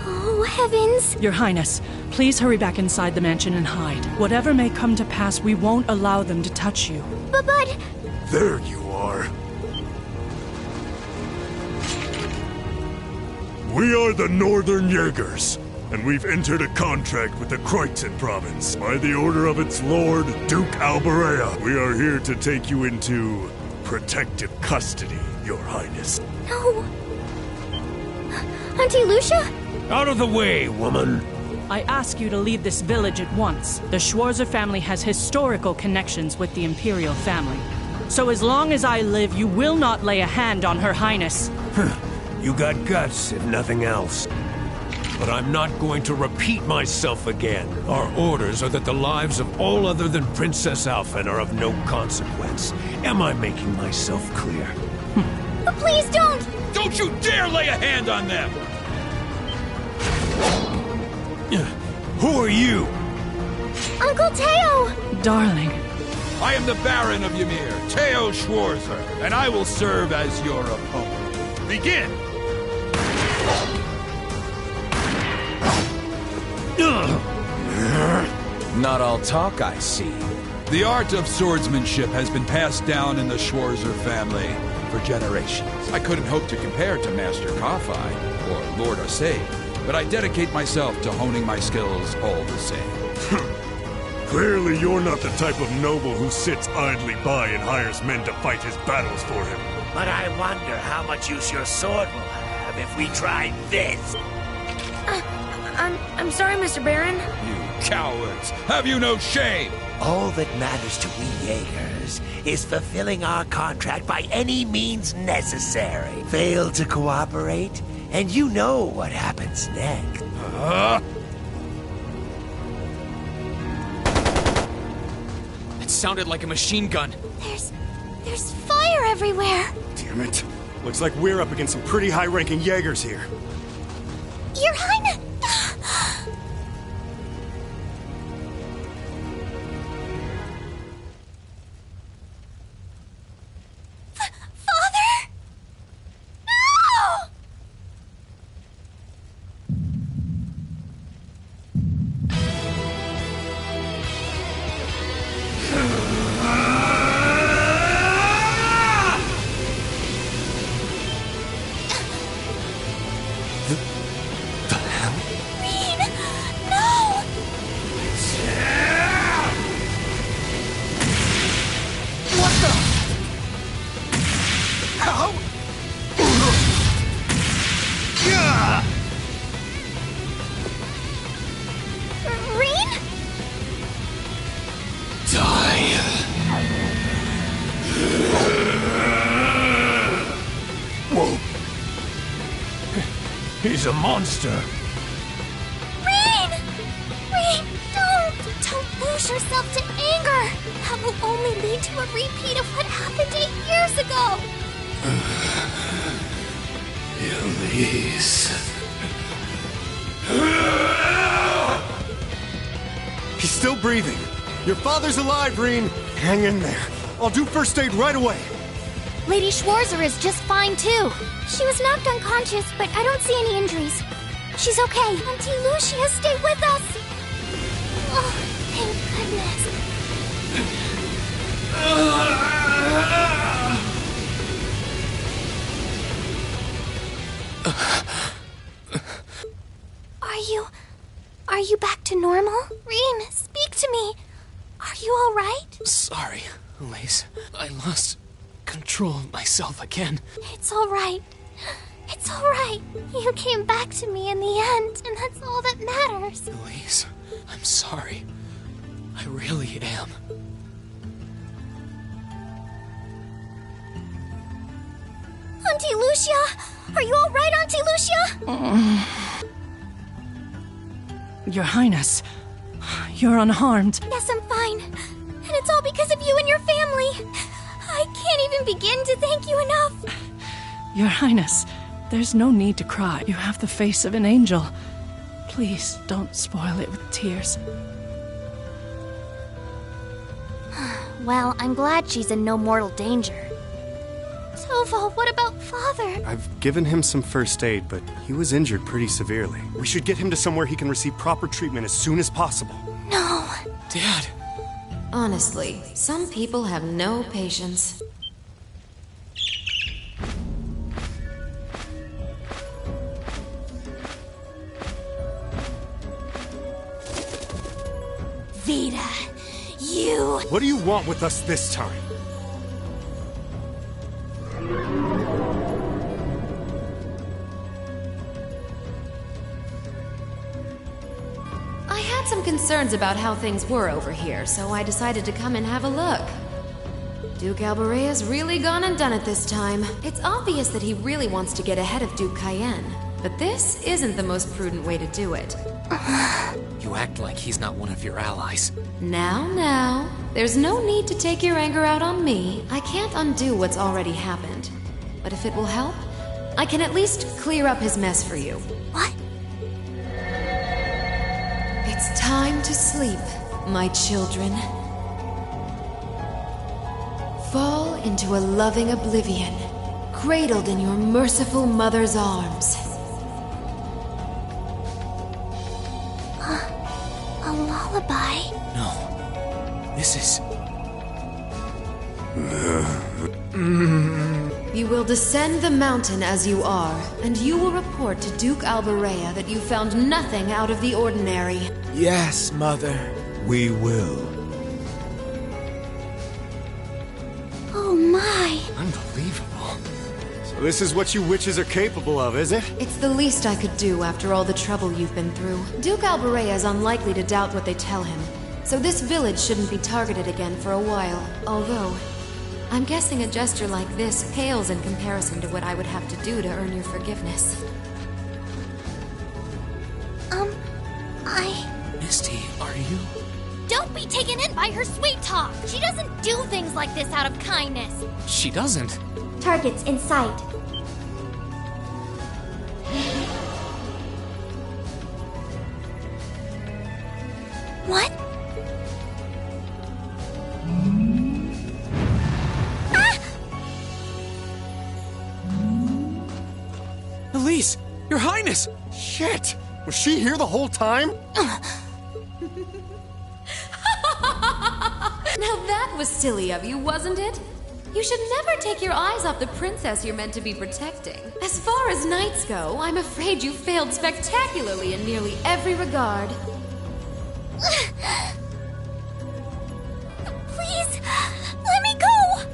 [SPEAKER 2] Oh, heavens!
[SPEAKER 8] Your Highness, please hurry back inside the mansion and hide. Whatever may come to pass, we won't allow them to touch you.
[SPEAKER 2] But...
[SPEAKER 3] There you are.
[SPEAKER 9] We are the Northern Jaegers, and we've entered a contract with the Kreutzen province. By the order of its lord, Duke Alberea, we are here to take you into protective custody, Your Highness.
[SPEAKER 2] No! Auntie Lucia?
[SPEAKER 5] Out of the way, woman!
[SPEAKER 8] I ask you to leave this village at once. The Schwarzer family has historical connections with the Imperial family. So as long as I live, you will not lay a hand on Her Highness.
[SPEAKER 5] You got guts, if nothing else. But I'm not going to repeat myself again. Our orders are that the lives of all other than Princess Alphen are of no consequence. Am I making myself clear?
[SPEAKER 2] But please don't!
[SPEAKER 5] Don't you dare lay a hand on them! Who are you?
[SPEAKER 2] Uncle Teo!
[SPEAKER 8] Darling.
[SPEAKER 10] I am the Baron of Ymir, Teo Schwarzer, and I will serve as your opponent. Begin!
[SPEAKER 4] Not all talk, I see.
[SPEAKER 10] The art of swordsmanship has been passed down in the Schwarzer family for generations. I couldn't hope to compare to Master Kafai or Lord Osei, but I dedicate myself to honing my skills all the same.
[SPEAKER 9] Clearly you're not the type of noble who sits idly by and hires men to fight his battles for him.
[SPEAKER 11] But I wonder how much use your sword will have if we try this.
[SPEAKER 12] I'm sorry, Mr. Baron.
[SPEAKER 10] You cowards! Have you no shame?
[SPEAKER 11] All that matters to we Jaegers is fulfilling our contract by any means necessary. Fail to cooperate, and you know what happens next.
[SPEAKER 4] It sounded like a machine gun.
[SPEAKER 2] There's fire everywhere!
[SPEAKER 3] Damn it. Looks like we're up against some pretty high-ranking Jaegers here.
[SPEAKER 2] Your Highness! Father? No!
[SPEAKER 5] He's a monster.
[SPEAKER 2] Rean! Rean, don't lose yourself to anger! That will only lead to a repeat of what happened 8 years ago!
[SPEAKER 5] Elise.
[SPEAKER 3] He's still breathing. Your father's alive, Rean. Hang in there. I'll do first aid right away.
[SPEAKER 2] Lady Schwarzer is just fine, too. She was knocked unconscious, but I don't see any injuries. She's okay. Auntie Lucia, stay with us! Oh, thank goodness. Are you back to normal? Rean, speak to me. Are you all right?
[SPEAKER 1] Sorry, Elise. I lost control of myself again.
[SPEAKER 2] It's all right. It's all right. You came back to me in the end, and that's all that matters.
[SPEAKER 1] Elise, I'm sorry. I really am.
[SPEAKER 2] Auntie Lucia! Are you alright, Auntie Lucia?
[SPEAKER 8] Your Highness, you're unharmed.
[SPEAKER 2] Yes, I'm fine. And it's all because of you and your family. I can't even begin to thank you enough.
[SPEAKER 8] Your Highness, there's no need to cry. You have the face of an angel. Please don't spoil it with tears.
[SPEAKER 2] Well, I'm glad she's in no mortal danger. Toval, what about Father?
[SPEAKER 3] I've given him some first aid, but he was injured pretty severely. We should get him to somewhere he can receive proper treatment as soon as possible.
[SPEAKER 2] No.
[SPEAKER 1] Dad.
[SPEAKER 7] Honestly, some people have no patience.
[SPEAKER 2] Vita, you...
[SPEAKER 3] What do you want with us this time?
[SPEAKER 7] I had some concerns about how things were over here, so I decided to come and have a look. Duke Alborea's really gone and done it this time. It's obvious that he really wants to get ahead of Duke Cayenne, but this isn't the most prudent way to do it.
[SPEAKER 1] You act like he's not one of your allies.
[SPEAKER 7] Now, there's no need to take your anger out on me. I can't undo what's already happened. But if it will help, I can at least clear up his mess for you.
[SPEAKER 2] What?
[SPEAKER 7] It's time to sleep, my children. Fall into a loving oblivion, cradled in your merciful mother's arms.
[SPEAKER 2] A lullaby?
[SPEAKER 1] No. This is...
[SPEAKER 7] You will descend the mountain as you are, and you will report to Duke Alborea that you found nothing out of the ordinary.
[SPEAKER 12] Yes, Mother. We will.
[SPEAKER 2] Oh my.
[SPEAKER 3] Unbelievable. So this is what you witches are capable of, is it?
[SPEAKER 7] It's the least I could do after all the trouble you've been through. Duke Alborea is unlikely to doubt what they tell him, so this village shouldn't be targeted again for a while. Although, I'm guessing a gesture like this pales in comparison to what I would have to do to earn your forgiveness.
[SPEAKER 1] Misty, are you?
[SPEAKER 2] Don't be taken in by her sweet talk. She doesn't do things like this out of kindness.
[SPEAKER 1] She doesn't.
[SPEAKER 2] Targets in sight. What?
[SPEAKER 1] Elise! Your Highness!
[SPEAKER 3] Shit! Was she here the whole time?
[SPEAKER 7] Now that was silly of you, wasn't it? You should never take your eyes off the princess you're meant to be protecting. As far as knights go, I'm afraid you failed spectacularly in nearly every regard.
[SPEAKER 2] Please, let me go!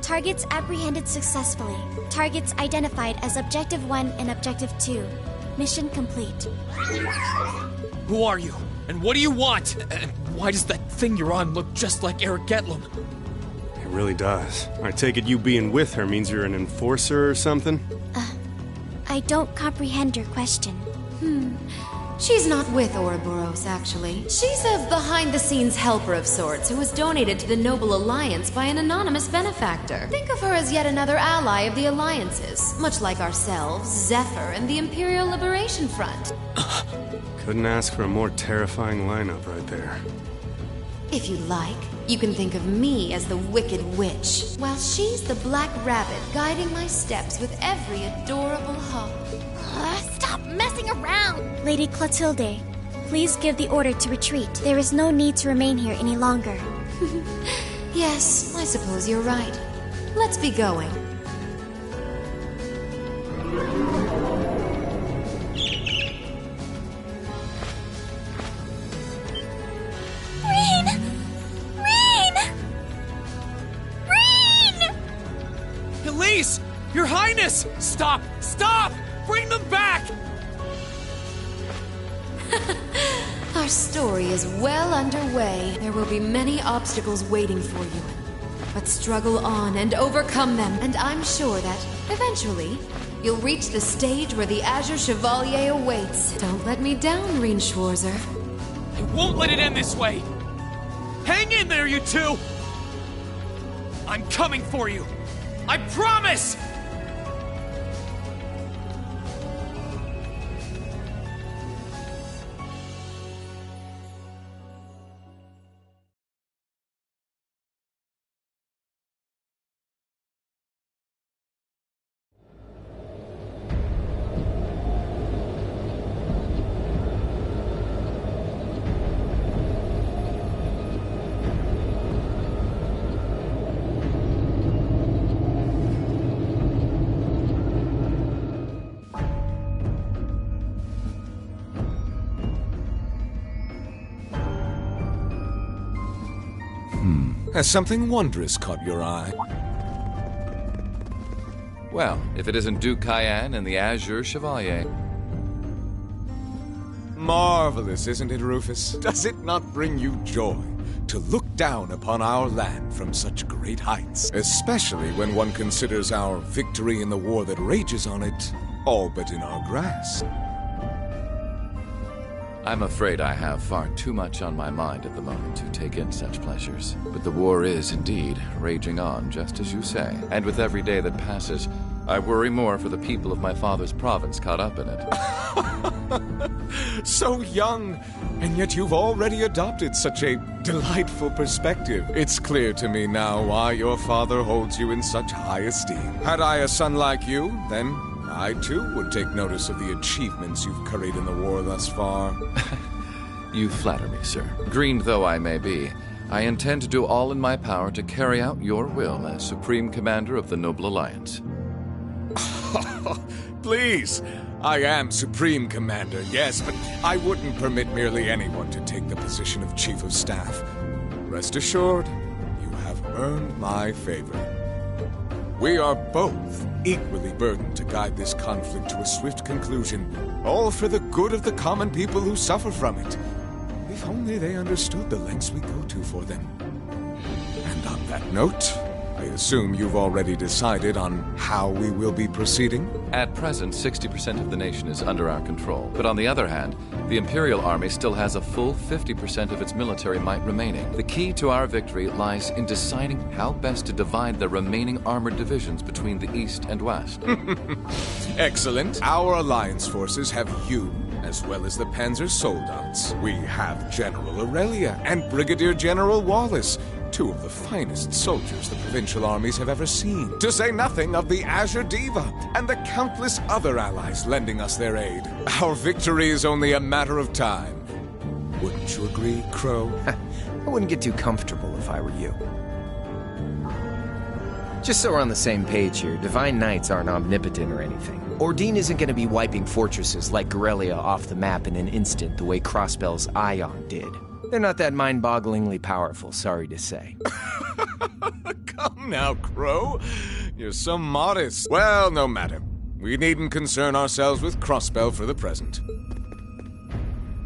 [SPEAKER 2] Targets apprehended successfully. Targets identified as Objective 1 and Objective 2. Mission complete.
[SPEAKER 1] Who are you? And what do you want? And why does that thing you're on look just like Eric Getlum?
[SPEAKER 3] It really does. I take it you being with her means you're an enforcer or something?
[SPEAKER 2] I don't comprehend your question.
[SPEAKER 7] She's not with Ouroboros, actually. She's a behind-the-scenes helper of sorts who was donated to the Noble Alliance by an anonymous benefactor. Think of her as yet another ally of the Alliances, much like ourselves, Zephyr, and the Imperial Liberation Front.
[SPEAKER 3] Couldn't ask for a more terrifying lineup right there.
[SPEAKER 7] If you like, you can think of me as the Wicked Witch, while she's the Black Rabbit guiding my steps with every adorable hop.
[SPEAKER 2] Stop messing around! Lady Clotilde, please give the order to retreat. There is no need to remain here any longer.
[SPEAKER 7] Yes, I suppose you're right. Let's be going.
[SPEAKER 1] Elise! Your Highness! Stop! Stop! Bring them back!
[SPEAKER 7] Our story is well underway. There will be many obstacles waiting for you. but struggle on and overcome them. And I'm sure that, eventually, you'll reach the stage where the Azure Chevalier awaits. Don't let me down, Rean Schwarzer.
[SPEAKER 4] I won't let it end this way! Hang in there, you two! I'm coming for you! I promise!
[SPEAKER 12] Has something wondrous caught your eye?
[SPEAKER 13] Well, if it isn't Duke Cayenne and the Azure Chevalier.
[SPEAKER 12] Marvelous, isn't it, Rufus? Does it not bring you joy to look down upon our land from such great heights? Especially when one considers our victory in the war that rages on it, all but in our grasp.
[SPEAKER 13] I'm afraid I have far too much on my mind at the moment to take in such pleasures. But the war is indeed raging on, just as you say. And with every day that passes, I worry more for the people of my father's province caught up in it.
[SPEAKER 12] So young, and yet you've already adopted such a delightful perspective. It's clear to me now why your father holds you in such high esteem. Had I a son like you, then I, too, would take notice of the achievements you've curried in the war thus far.
[SPEAKER 13] You flatter me, sir. Green though I may be, I intend to do all in my power to carry out your will as Supreme Commander of the Noble Alliance.
[SPEAKER 12] Please! I am Supreme Commander, yes, but I wouldn't permit merely anyone to take the position of Chief of Staff. Rest assured, you have earned my favor. We are both equally burdened to guide this conflict to a swift conclusion, all for the good of the common people who suffer from it. If only they understood the lengths we go to for them. And on that note, I assume you've already decided on how we will be proceeding?
[SPEAKER 13] At present, 60% of the nation is under our control. But on the other hand, the Imperial Army still has a full 50% of its military might remaining. The key to our victory lies in deciding how best to divide the remaining armored divisions between the East and West.
[SPEAKER 12] Excellent. Our Alliance forces have you, as well as the Panzer Soldats. We have General Aurelia and Brigadier General Wallace, two of the finest soldiers the provincial armies have ever seen. To say nothing of the Azure Diva and the countless other allies lending us their aid. Our victory is only a matter of time. Wouldn't you agree, Crow?
[SPEAKER 14] I wouldn't get too comfortable if I were you. Just so we're on the same page here, Divine Knights aren't omnipotent or anything. Ordine isn't going to be wiping fortresses like Corellia off the map in an instant the way Crossbell's Ion did. They're not that mind-bogglingly powerful, sorry to say.
[SPEAKER 12] Come now, Crow. You're so modest. Well, no matter. We needn't concern ourselves with Crossbell for the present.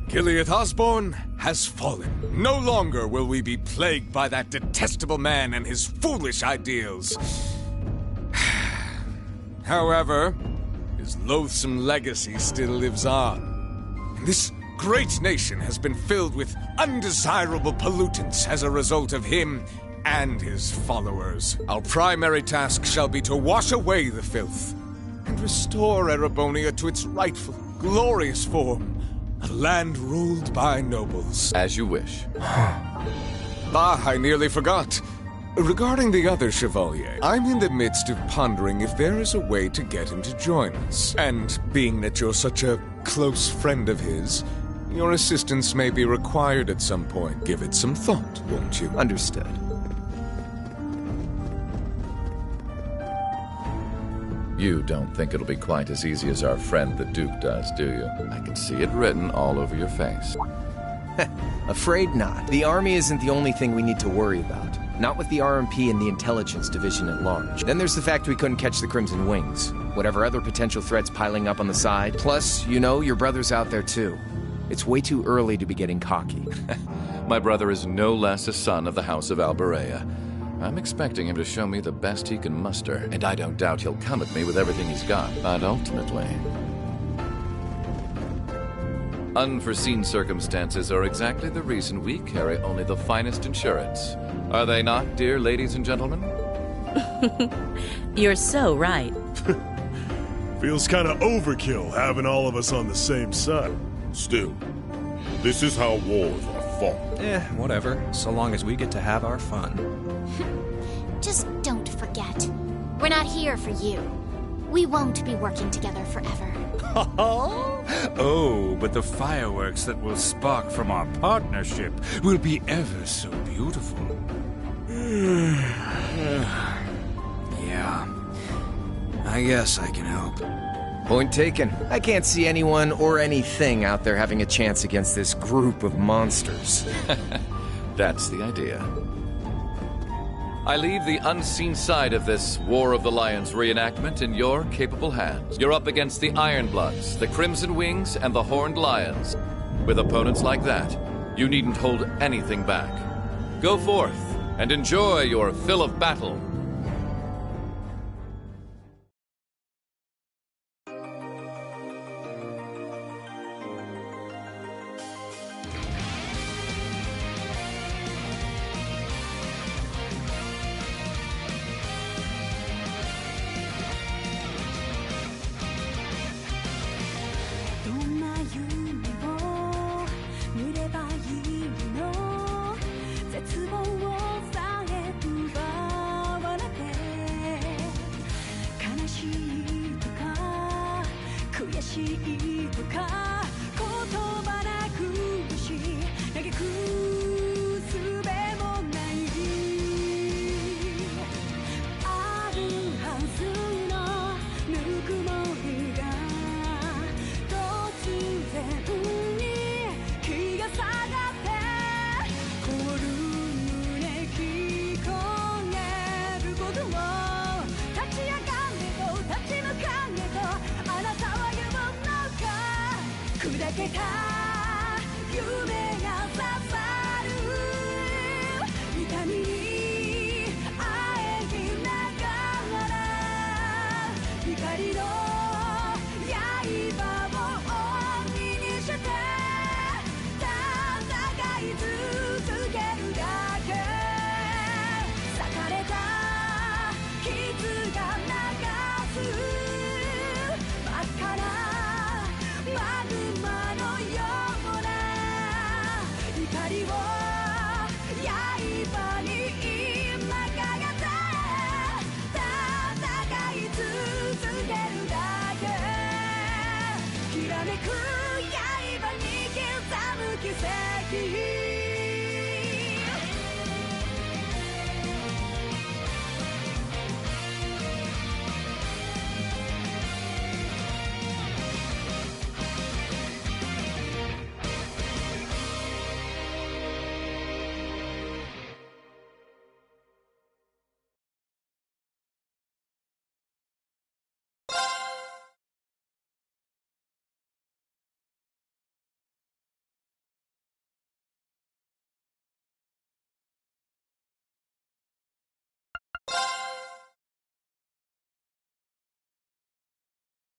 [SPEAKER 12] Gileath Osborne has fallen. No longer will we be plagued by that detestable man and his foolish ideals. However, his loathsome legacy still lives on. This great nation has been filled with undesirable pollutants as a result of him and his followers. Our primary task shall be to wash away the filth and restore Erebonia to its rightful, glorious form, a land ruled by nobles.
[SPEAKER 13] As you wish.
[SPEAKER 12] I nearly forgot. Regarding the other Chevalier, I'm in the midst of pondering if there is a way to get him to join us. And being that you're such a close friend of his, your assistance may be required at some point. Give it some thought, won't you?
[SPEAKER 14] Understood.
[SPEAKER 13] You don't think it'll be quite as easy as our friend the Duke does, do you? I can see it written all over your face.
[SPEAKER 14] Afraid not. The army isn't the only thing we need to worry about. Not with the RMP and the intelligence division at large. Then there's the fact we couldn't catch the Crimson Wings. Whatever other potential threats piling up on the side. Plus, you know, your brother's out there too. It's way too early to be getting cocky.
[SPEAKER 13] My brother is no less a son of the House of Alberea. I'm expecting him to show me the best he can muster, and I don't doubt he'll come at me with everything he's got. But ultimately, unforeseen circumstances are exactly the reason we carry only the finest insurance. Are they not, dear ladies and gentlemen?
[SPEAKER 15] You're so right.
[SPEAKER 9] Feels kind of overkill having all of us on the same side.
[SPEAKER 16] Still, this is how wars are fought.
[SPEAKER 17] Whatever, so long as we get to have our fun.
[SPEAKER 2] Just don't forget. We're not here for you. We won't be working together forever.
[SPEAKER 18] Oh, but the fireworks that will spark from our partnership will be ever so beautiful.
[SPEAKER 17] Yeah. I guess I can help.
[SPEAKER 14] Point taken. I can't see anyone or anything out there having a chance against this group of monsters.
[SPEAKER 13] That's the idea. I leave the unseen side of this War of the Lions reenactment in your capable hands. You're up against the Ironbloods, the Crimson Wings, and the Horned Lions. With opponents like that, you needn't hold anything back. Go forth and enjoy your fill of battle.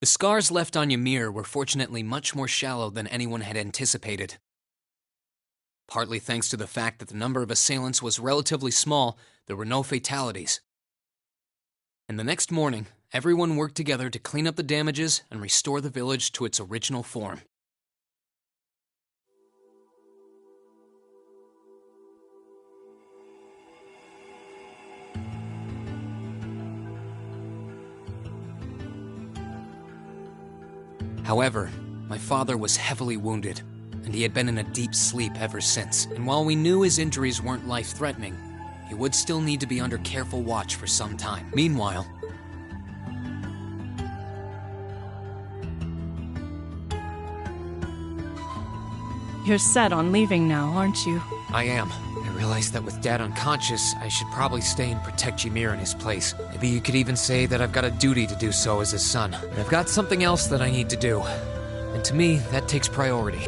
[SPEAKER 1] The scars left on Ymir were fortunately much more shallow than anyone had anticipated. Partly thanks to the fact that the number of assailants was relatively small, there were no fatalities. And the next morning, everyone worked together to clean up the damages and restore the village to its original form. However, my father was heavily wounded, and he had been in a deep sleep ever since. And while we knew his injuries weren't life-threatening, he would still need to be under careful watch for some time. Meanwhile,
[SPEAKER 8] you're set on leaving now, aren't you?
[SPEAKER 1] I am. I realized that with Dad unconscious, I should probably stay and protect Ymir in his place. Maybe you could even say that I've got a duty to do so as his son. But I've got something else that I need to do. And to me, that takes priority.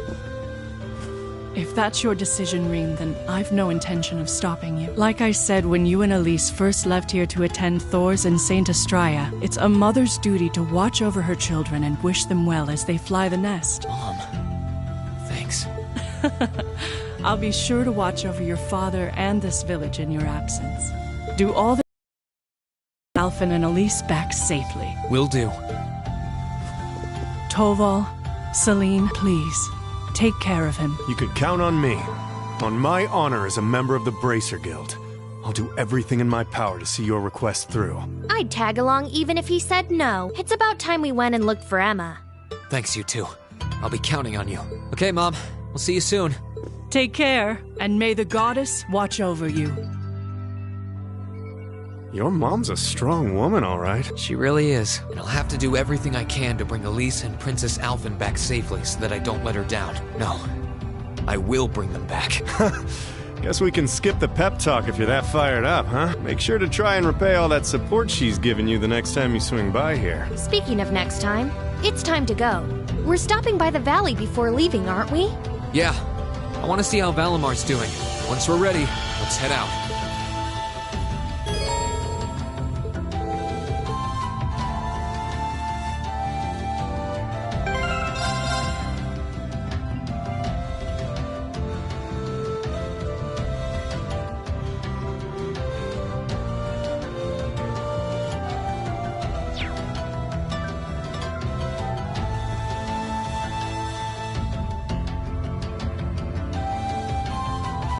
[SPEAKER 8] If that's your decision, Rean, then I've no intention of stopping you. Like I said when you and Elise first left here to attend Thor's and Saint Astraea, it's a mother's duty to watch over her children and wish them well as they fly the nest.
[SPEAKER 1] Mom, thanks.
[SPEAKER 8] I'll be sure to watch over your father and this village in your absence. Do all the Alphen and Elise back safely.
[SPEAKER 1] Will do.
[SPEAKER 8] Toval, Celine, please, take care of him.
[SPEAKER 3] You could count on me. On my honor as a member of the Bracer Guild. I'll do everything in my power to see your request through.
[SPEAKER 2] I'd tag along even if he said no. It's about time we went and looked for Emma.
[SPEAKER 1] Thanks, you two. I'll be counting on you. Okay, Mom. We'll see you soon.
[SPEAKER 8] Take care, and may the goddess watch over you.
[SPEAKER 3] Your mom's a strong woman, all right.
[SPEAKER 1] She really is. And I'll have to do everything I can to bring Elise and Princess Alphen back safely so that I don't let her down. No, I will bring them back.
[SPEAKER 3] Guess we can skip the pep talk if you're that fired up, huh? Make sure to try and repay all that support she's given you the next time you swing by here.
[SPEAKER 2] Speaking of next time, it's time to go. We're stopping by the valley before leaving, aren't we?
[SPEAKER 1] Yeah. I want to see how Valamar's doing. Once we're ready, let's head out.